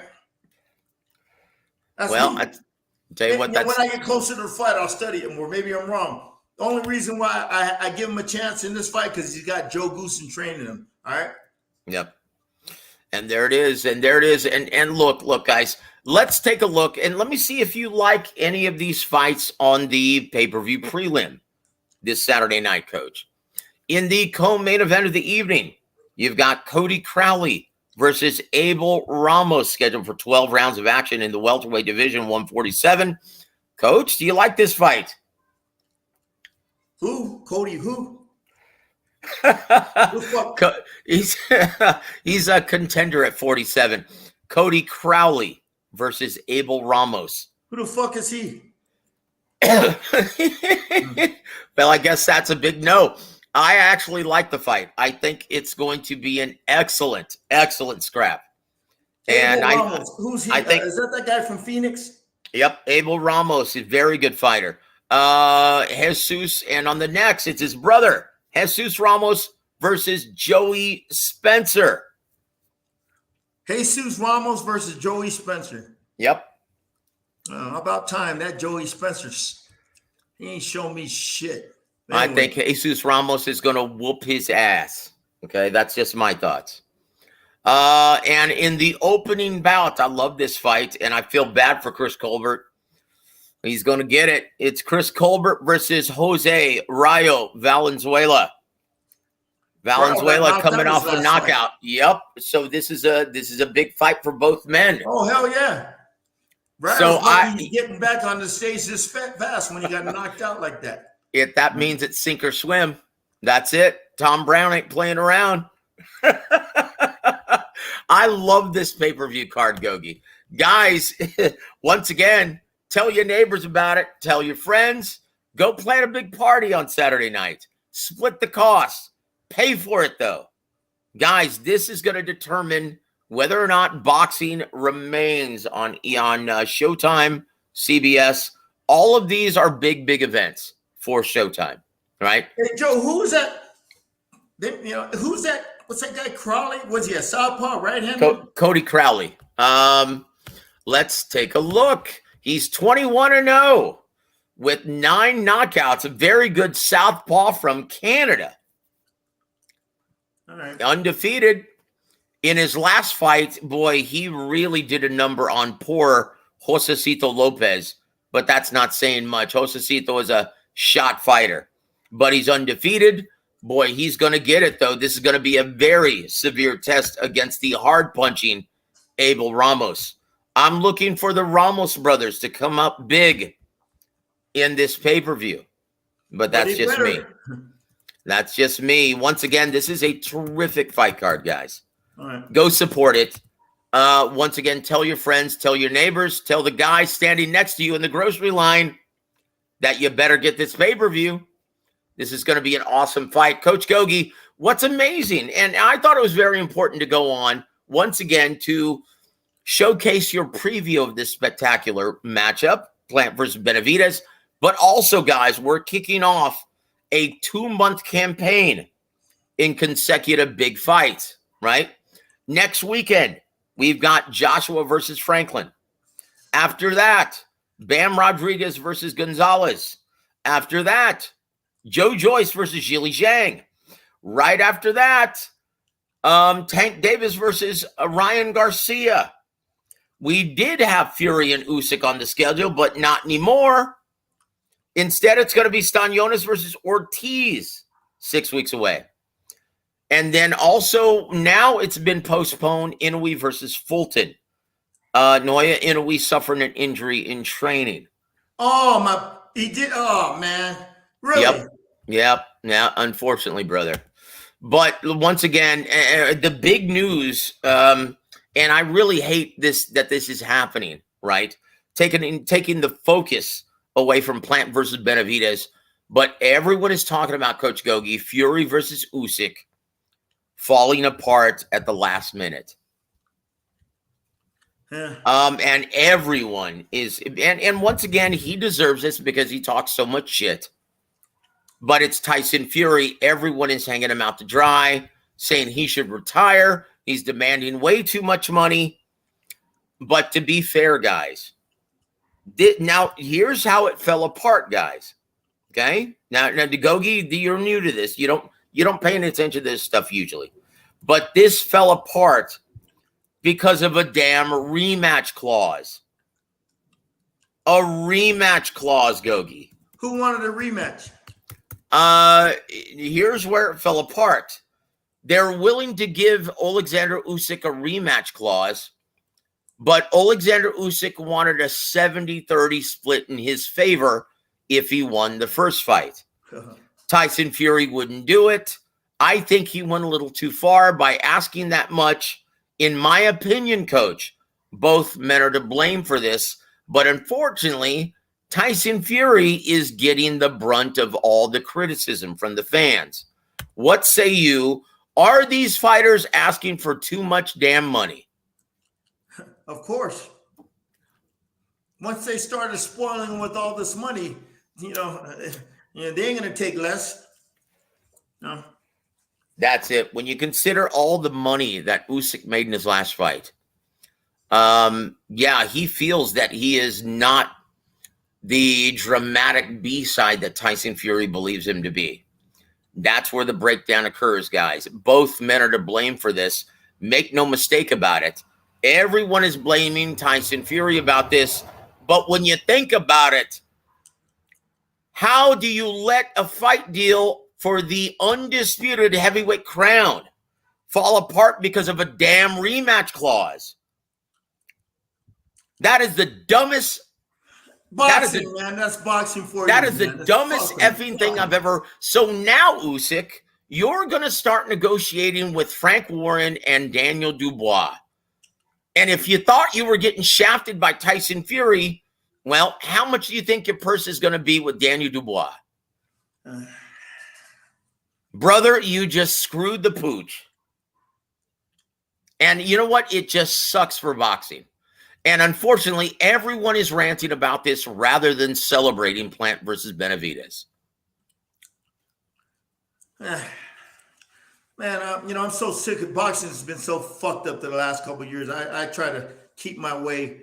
That's Well, me. I tell you what, When I get closer to the fight, I'll study it more. Maybe I'm wrong. The only reason why I give him a chance in this fight because he's got Joe Goosen training him. All right. Yep. And there it is. And there it is. And look, guys, let's take a look and let me see if you like any of these fights on the pay-per-view prelim this Saturday night, Coach. In the co-main event of the evening, you've got Cody Crowley versus Abel Ramos scheduled for 12 rounds of action in the welterweight division, 147. Coach, do you like this fight? Who? Cody who? He's a contender at 47. Cody Crowley versus Abel Ramos. Who the fuck is he? Well, I guess that's a big no. I actually like the fight. I think it's going to be an excellent scrap. And Abel Ramos. Who's he? I think is that guy from Phoenix? Yep, Abel Ramos is a very good fighter. Jesus, and on the next, it's his brother, Jesus Ramos versus Joey Spencer. Jesus Ramos versus Joey Spencer. Yep. About time that Joey Spencer, he ain't shown me shit. Anyway. I think Jesus Ramos is going to whoop his ass. Okay, that's just my thoughts. And in the opening bout, I love this fight, and I feel bad for Chris Colbert. He's going to get it. It's Chris Colbert versus Jose Rayo Valenzuela. Valenzuela coming off a knockout. Fight. Yep. So this is a big fight for both men. Oh hell yeah! Right. So he's getting back on the stage this fast when he got knocked out like that. That means it's sink or swim. That's it. Tom Brown ain't playing around. I love this pay-per-view card, Gogue. Guys, once again, tell your neighbors about it. Tell your friends. Go plan a big party on Saturday night. Split the cost. Pay for it, though. Guys, this is going to determine whether or not boxing remains on Showtime, CBS. All of these are big events for Showtime, right? Hey, Joe, who's that? Who's that? What's that guy, Crowley? Was he a southpaw, right-handed? Cody Crowley. Let's take a look. He's 21-0 with 9 knockouts. A very good southpaw from Canada. All right. Undefeated. In his last fight, boy, he really did a number on poor Josecito Lopez, but that's not saying much. Josecito is a shot fighter, but he's undefeated. Boy, he's going to get it, though. This is going to be a very severe test against the hard-punching Abel Ramos. I'm looking for the Ramos brothers to come up big in this pay-per-view, but that's just me. That's just me. Once again, this is a terrific fight card, guys. All right. Go support it. Once again, tell your friends, tell your neighbors, tell the guy standing next to you in the grocery line that you better get this pay-per-view. This is going to be an awesome fight. Coach Gogue, what's amazing, and I thought it was very important to go on once again to showcase your preview of this spectacular matchup, Plant versus Benavidez. But also, guys, we're kicking off a 2-month campaign in consecutive big fights, right? Next weekend, we've got Joshua versus Franklin. After that, Bam Rodriguez versus Gonzalez. After that, Joe Joyce versus Zhili Zhang. Right after that, Tank Davis versus Ryan Garcia. We did have Fury and Usyk on the schedule, but not anymore. Instead, it's going to be Stanionis versus Ortiz 6 weeks away. And then also now it's been postponed, Inoue versus Fulton. Naoya Inoue suffering an injury in training. He did. Oh, man. Really? Yep. Yeah, unfortunately, brother. But once again, the big news, and I really hate that this is happening, right? Taking the focus away from Plant versus Benavidez, but everyone is talking about, Coach Gogue, Fury versus Usyk falling apart at the last minute. Yeah. And everyone is, and once again, he deserves this because he talks so much shit. But it's Tyson Fury. Everyone is hanging him out to dry, saying he should retire. He's demanding way too much money. But to be fair, guys, now here's how it fell apart, guys. Okay? Now Gogue, you're new to this. You don't pay any attention to this stuff usually. But this fell apart because of a damn rematch clause. A rematch clause, Gogue. Who wanted a rematch? Here's where it fell apart. They're willing to give Alexander Usyk a rematch clause, but Alexander Usyk wanted a 70-30 split in his favor if he won the first fight. Tyson Fury wouldn't do it. I think he went a little too far by asking that much. In my opinion, Coach, both men are to blame for this, but unfortunately, Tyson Fury is getting the brunt of all the criticism from the fans. What say you? Are these fighters asking for too much damn money? Of course. Once they started spoiling with all this money, they ain't going to take less. No. That's it. When you consider all the money that Usyk made in his last fight, he feels that he is not the dramatic B-side that Tyson Fury believes him to be. That's where the breakdown occurs, guys. Both men are to blame for this. Make no mistake about it. Everyone is blaming Tyson Fury about this. But when you think about it, how do you let a fight deal for the undisputed heavyweight crown fall apart because of a damn rematch clause? That is the dumbest. Boxing, man. That's boxing for you. That is the dumbest effing thing I've ever. So now, Usyk, you're going to start negotiating with Frank Warren and Daniel Dubois. And if you thought you were getting shafted by Tyson Fury, well, how much do you think your purse is going to be with Daniel Dubois? Brother, you just screwed the pooch. And you know what? It just sucks for boxing. And unfortunately, everyone is ranting about this rather than celebrating Plant versus Benavidez. Man, I'm so sick of boxing. It's been so fucked up the last couple of years. I try to keep my way,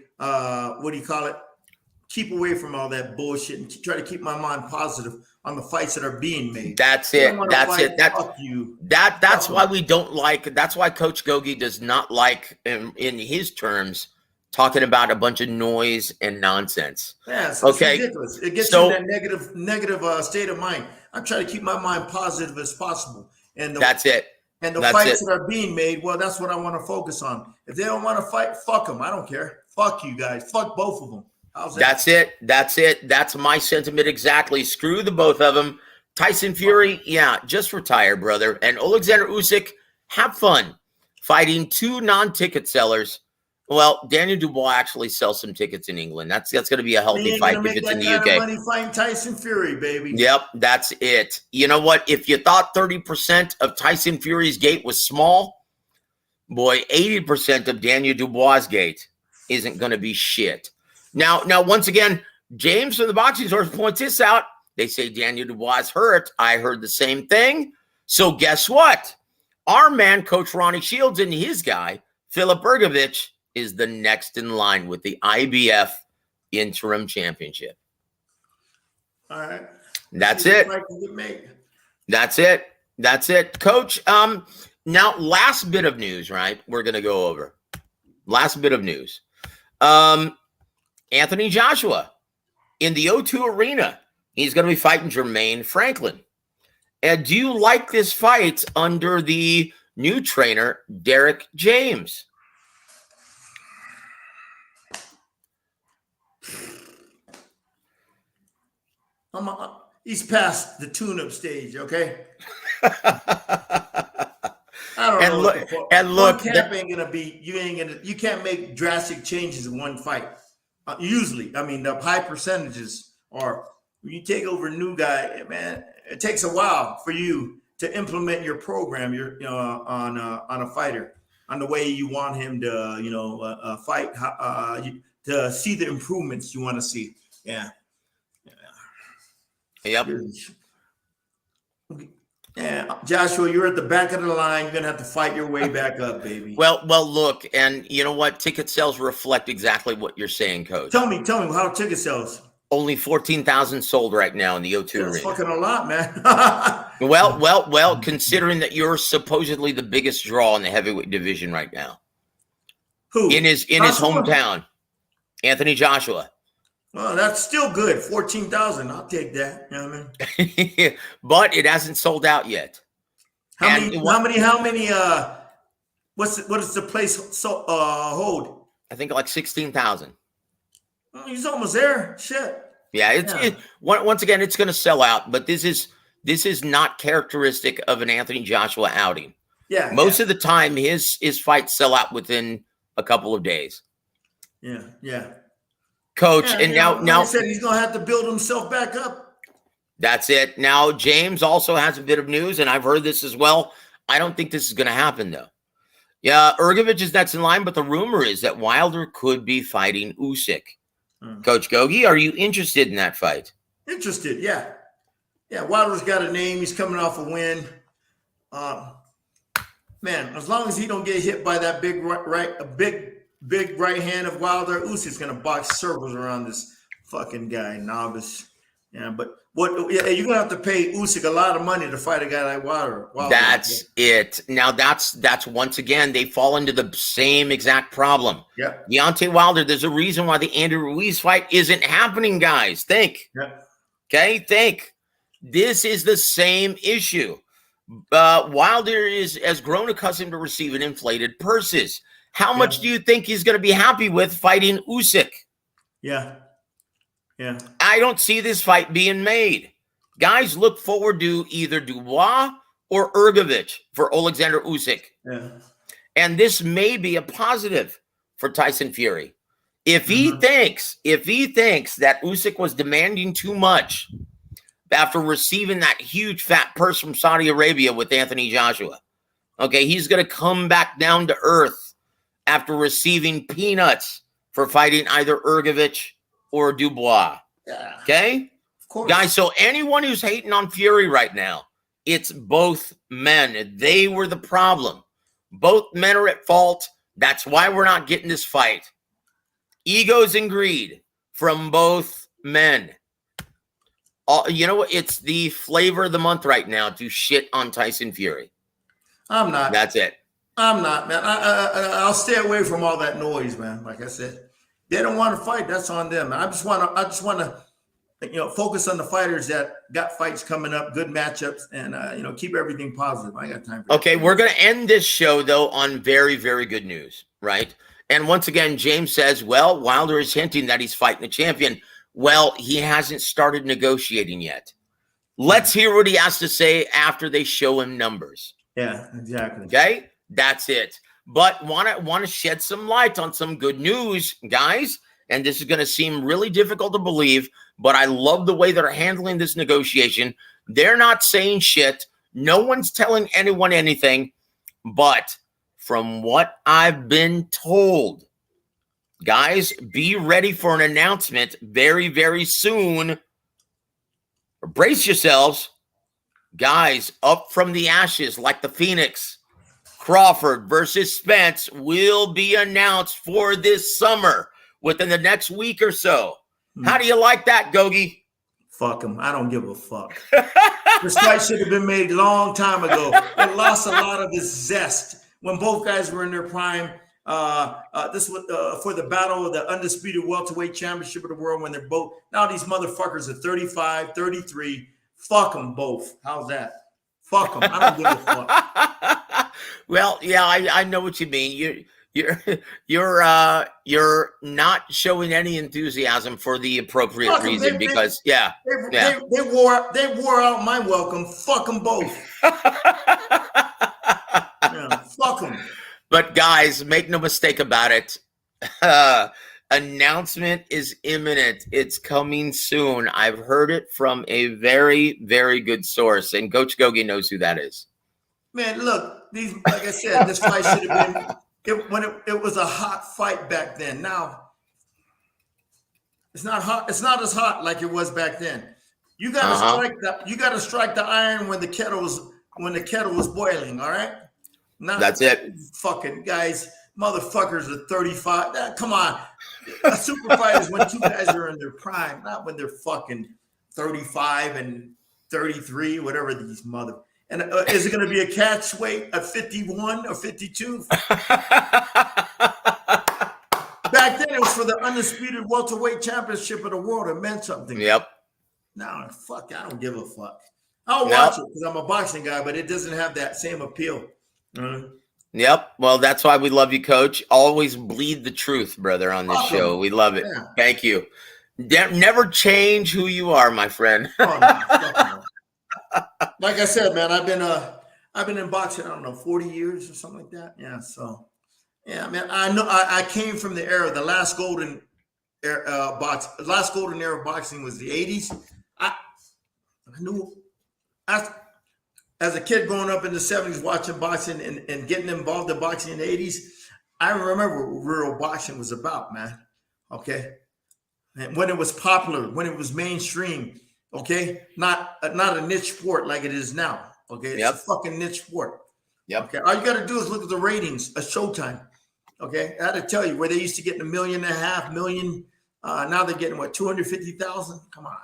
keep away from all that bullshit and try to keep my mind positive on the fights that are being made. That's it. That's it. That's why we don't like, that's why Coach Gogue does not like, in his terms, talking about a bunch of noise and nonsense. Yes, okay. It's ridiculous. It gets you in that negative state of mind. I try to keep my mind positive as possible. And that's it. And the fights that are being made, well, that's what I want to focus on. If they don't want to fight, fuck them. I don't care. Fuck you guys. Fuck both of them. How's that? That's it. That's it. That's my sentiment exactly. Screw the both of them. Tyson Fury, just retire, brother. And Alexander Usyk, have fun fighting two non-ticket sellers Well, Daniel Dubois actually sells some tickets in England. That's going to be a He healthy ain't fight gonna if make it's that in the kind UK. of money fighting Tyson Fury, baby. Yep, that's it. You know what? If you thought 30% of Tyson Fury's gate was small, boy, 80% of Daniel Dubois' gate isn't going to be shit. Now, once again, James from the Boxing Source points this out. They say Daniel Dubois is hurt. I heard the same thing. So guess what? Our man, Coach Ronnie Shields, and his guy, Filip Brgovic, is the next in line with the IBF Interim Championship. All right. That's it. That's it. That's it. Coach, now last bit of news, right? We're going to go over. Last bit of news. Anthony Joshua in the O2 Arena. He's going to be fighting Jermaine Franklin. And do you like this fight under the new trainer, Derek James? He's past the tune-up stage, okay? I don't know. And look, camp ain't gonna be. You can't make drastic changes in one fight. Usually, I mean, the high percentages are when you take over a new guy, man. It takes a while for you to implement your program. On a fighter, on the way you want him to, fight. To see the improvements you want to see. Yeah. Yep. Yeah, Joshua, you're at the back of the line. You're gonna have to fight your way back up, baby. Well, look, and you know what? Ticket sales reflect exactly what you're saying, Coach. Tell me how ticket sales. Only 14,000 sold right now in the O2 Arena. That's fucking a lot, man. well, considering that you're supposedly the biggest draw in the heavyweight division right now. Who? In his hometown, Anthony Joshua. Well, that's still good. 14,000. I'll take that. You know what I mean? But it hasn't sold out yet. How many? What does the place hold? I think like 16,000. He's almost there. Shit. Yeah, once again, it's going to sell out. But this is not characteristic of an Anthony Joshua outing. Yeah. Most of the time, his fights sell out within a couple of days. Yeah. Coach, and now he said he's gonna have to build himself back up. That's it. Now James also has a bit of news, and I've heard this as well. I don't think this is going to happen though. Yeah, Brgovic is next in line, but the rumor is that Wilder could be fighting Usyk. Coach Gogue, are you interested in that fight? Interested, yeah. Wilder's got a name. He's coming off a win. Man, as long as he don't get hit by that big right hand of Wilder, Usyk's gonna box circles around this fucking guy, novice. Yeah, but you're gonna have to pay Usyk a lot of money to fight a guy like Wilder. That's it. Now that's once again they fall into the same exact problem. Yeah. Deontay Wilder, there's a reason why the Andy Ruiz fight isn't happening, guys. Think. Yeah. Okay, think. This is the same issue. Wilder has grown accustomed to receiving inflated purses. How much do you think he's going to be happy with fighting Usyk? Yeah. I don't see this fight being made. Guys look forward to either Dubois or Brgovic for Alexander Usyk. Yeah. And this may be a positive for Tyson Fury. If he thinks that Usyk was demanding too much after receiving that huge fat purse from Saudi Arabia with Anthony Joshua, okay, he's going to come back down to earth after receiving peanuts for fighting either Brgovic or Dubois. Yeah. Okay? Of course. Guys, so anyone who's hating on Fury right now, it's both men. They were the problem. Both men are at fault. That's why we're not getting this fight. Egos and greed from both men. You know what? It's the flavor of the month right now to shit on Tyson Fury. I'm not. That's it. I'm not, man. I'll stay away from all that noise, man. Like I said, they don't want to fight. That's on them. I just want to, focus on the fighters that got fights coming up, good matchups, and keep everything positive. I got time for Okay, we're going to end this show though on very, very good news, right? And once again, James says, well, Wilder is hinting that he's fighting the champion. Well, he hasn't started negotiating yet. Let's hear what he has to say after they show him numbers. Yeah, exactly. Okay? That's it. but want to shed some light on some good news, guys. And this is going to seem really difficult to believe, but I love the way they're handling this negotiation. They're not saying shit. No one's telling anyone anything. But from what I've been told, guys, be ready for an announcement very, very soon. Brace yourselves. Guys, up from the ashes like the Phoenix. Crawford versus Spence will be announced for this summer within the next week or so. How do you like that, Gogue? Fuck him. I don't give a fuck. This fight should have been made a long time ago. It lost a lot of its zest when both guys were in their prime. This was for the battle of the undisputed welterweight championship of the world when they're both. Now these motherfuckers are 35, 33. Fuck them both. How's that? Fuck them. I don't give a fuck. Well, yeah, I know what you mean. You're not showing any enthusiasm for the appropriate reason because they wore out my welcome. Fuck them both. Fuck them. But guys, make no mistake about it. Announcement is imminent. It's coming soon. I've heard it from a very, very good source, and Coach Gogue knows who that is. Man, look, like I said, this fight should have been. It was a hot fight back then. Now it's not hot. It's not as hot like it was back then. You got to strike that. You got to strike the iron when the kettle was boiling. All right. That's it. Fucking guys, motherfuckers are 35. Come on, a super fight is when two guys are in their prime, not when they're fucking 35 and 33, whatever these mother. And is it going to be a catch weight at 51 or 52? Back then, it was for the undisputed welterweight championship of the world. It meant something. Yep. Now, fuck, I don't give a fuck. I'll watch it because I'm a boxing guy, but it doesn't have that same appeal. Yep. Well, that's why we love you, Coach. Always bleed the truth, brother, on this show. We love it. Yeah. Thank you. Never change who you are, my friend. No. Like I said, man, I've been in boxing, I don't know, 40 years or something like that. Yeah. So, yeah, man, I know I came from the era, the last golden era of boxing was the 80s. I knew as a kid growing up in the 70s, watching boxing and getting involved in boxing in the 80s, I remember what real boxing was about, man. Okay. And when it was popular, when it was mainstream. Okay, not a niche sport like it is now. Okay, it's a fucking niche sport. Yep. Okay, all you got to do is look at the ratings of Showtime. Okay, I had to tell you where they used to get $1.5 million. Now they're getting what, 250,000? Come on.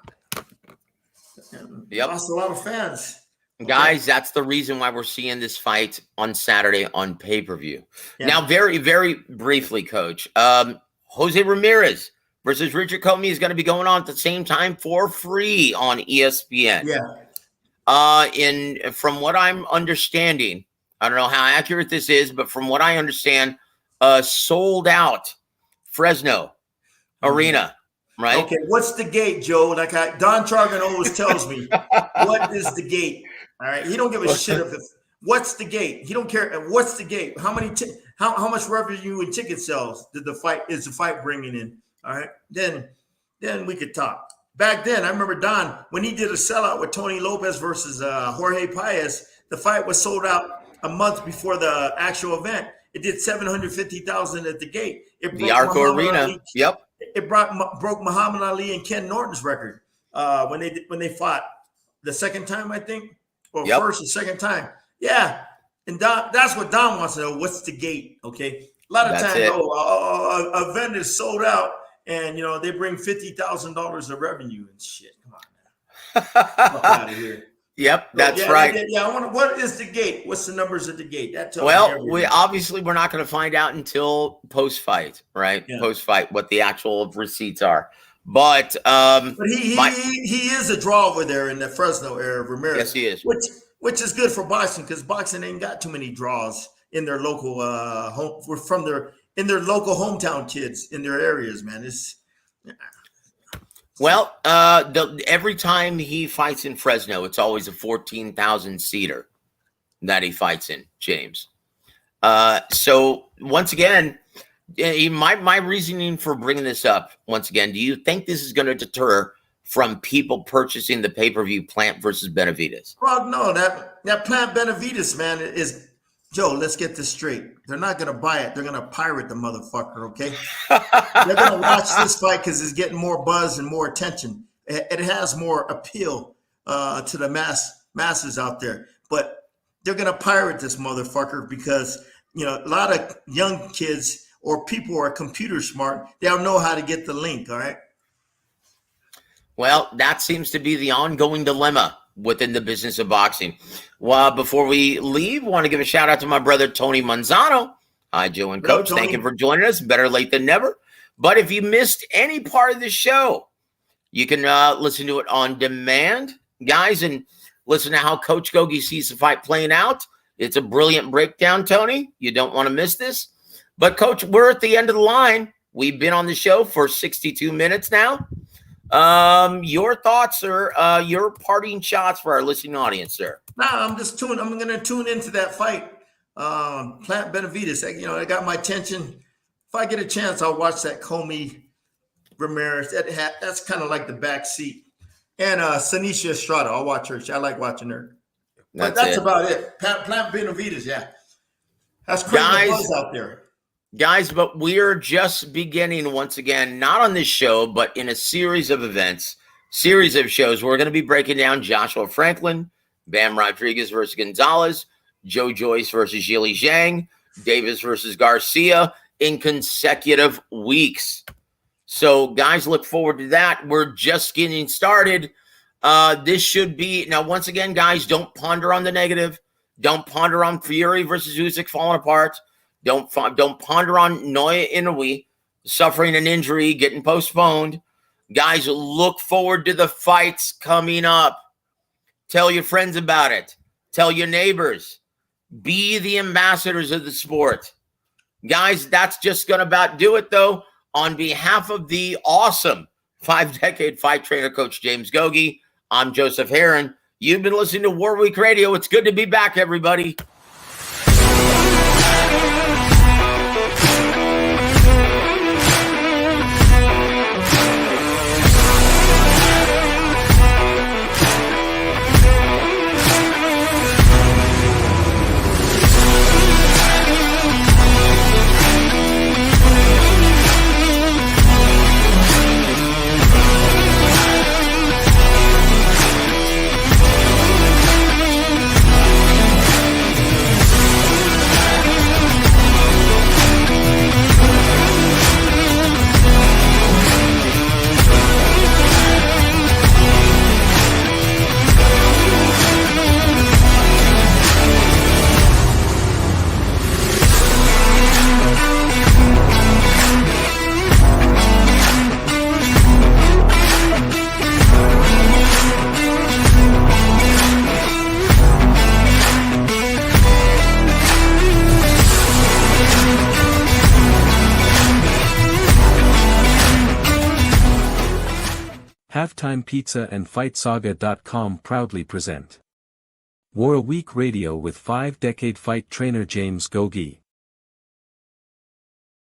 Yep. Lost a lot of fans. Okay. Guys, that's the reason why we're seeing this fight on Saturday on pay-per-view. Yeah. Now, very, very briefly, Coach, Jose Ramirez versus Richard Comey is going to be going on at the same time for free on ESPN. Yeah. From what I'm understanding, I don't know how accurate this is, but from what I understand, sold out Fresno Arena, right? Okay, what's the gate, Joe? Like Don Chargan always tells me, what is the gate? All right, he don't give a shit if what's the gate. He don't care. What's the gate? How much revenue and ticket sales is the fight bringing in? All right, then we could talk. Back then, I remember Don, when he did a sellout with Tony Lopez versus Jorge Paez, the fight was sold out a month before the actual event. It did 750,000 at the gate. It broke the Arco Arena. Yep. It broke Muhammad Ali and Ken Norton's record when they fought the second time, I think, or first or second time. Yeah, and that's what Don wants to know. What's the gate? Okay, a lot of times, a event is sold out. And, they bring $50,000 of revenue and shit. Come on, man. Fuck out of here. Yep, that's right. What is the gate? What's the numbers at the gate? We're not going to find out until post-fight, right? Yeah. Post-fight, what the actual receipts are. But he is a draw over there in the Fresno area of Ramirez. Yes, he is. Which is good for boxing because boxing ain't got too many draws in their local in their local hometown kids in their areas, man. Every time he fights in Fresno, it's always a 14,000 seater that he fights in, James. So once again, my reasoning for bringing this up, once again, do you think this is going to deter from people purchasing the pay-per-view Plant versus Benavidez? Well, no, that Plant Benavidez, man, is Joe. Let's get this straight. They're not going to buy it. They're going to pirate the motherfucker. Okay, they're going to watch this fight because it's getting more buzz and more attention. It has more appeal to the masses out there. But they're going to pirate this motherfucker because a lot of young kids or people who are computer smart, they don't know how to get the link. All right. Well, that seems to be the ongoing dilemma within the business of boxing. Well, before we leave, I want to give a shout out to my brother, Tony Manzano. Hi, Joe and Coach. Thank you for joining us. Better late than never. But if you missed any part of the show, you can listen to it on demand, guys, and listen to how Coach Gogue sees the fight playing out. It's a brilliant breakdown, Tony. You don't want to miss this. But, Coach, we're at the end of the line. We've been on the show for 62 minutes now. Your thoughts or your parting shots for our listening audience, sir? I'm going to tune into that fight. Plant Benavidez, it got my attention. If I get a chance, I'll watch that Comey Ramirez. That's kind of like the back seat. And Sanisha Estrada, I'll watch her. I like watching her. That's about it. Plant Benavidez, yeah. That's crazy buzz out there. Guys, but we're just beginning once again, not on this show, but in a series of events, series of shows. We're going to be breaking down Joshua Franklin, Bam Rodriguez versus Gonzalez, Joe Joyce versus Yili Zhang, Davis versus Garcia in consecutive weeks. So, guys, look forward to that. We're just getting started. This should be, now, once again, guys, don't ponder on the negative. Don't ponder on Fury versus Usyk falling apart. Don't ponder on Naoya Inoue suffering an injury, getting postponed. Guys, look forward to the fights coming up. Tell your friends about it. Tell your neighbors. Be the ambassadors of the sport. Guys, that's just going to about do it, though. On behalf of the awesome 5-decade fight trainer, Coach James Gogue, I'm Joseph Heron. You've been listening to War Week Radio. It's good to be back, everybody. Halftime Pizza and FightSaga.com proudly present War Week Radio with 5-decade fight trainer James Gogue.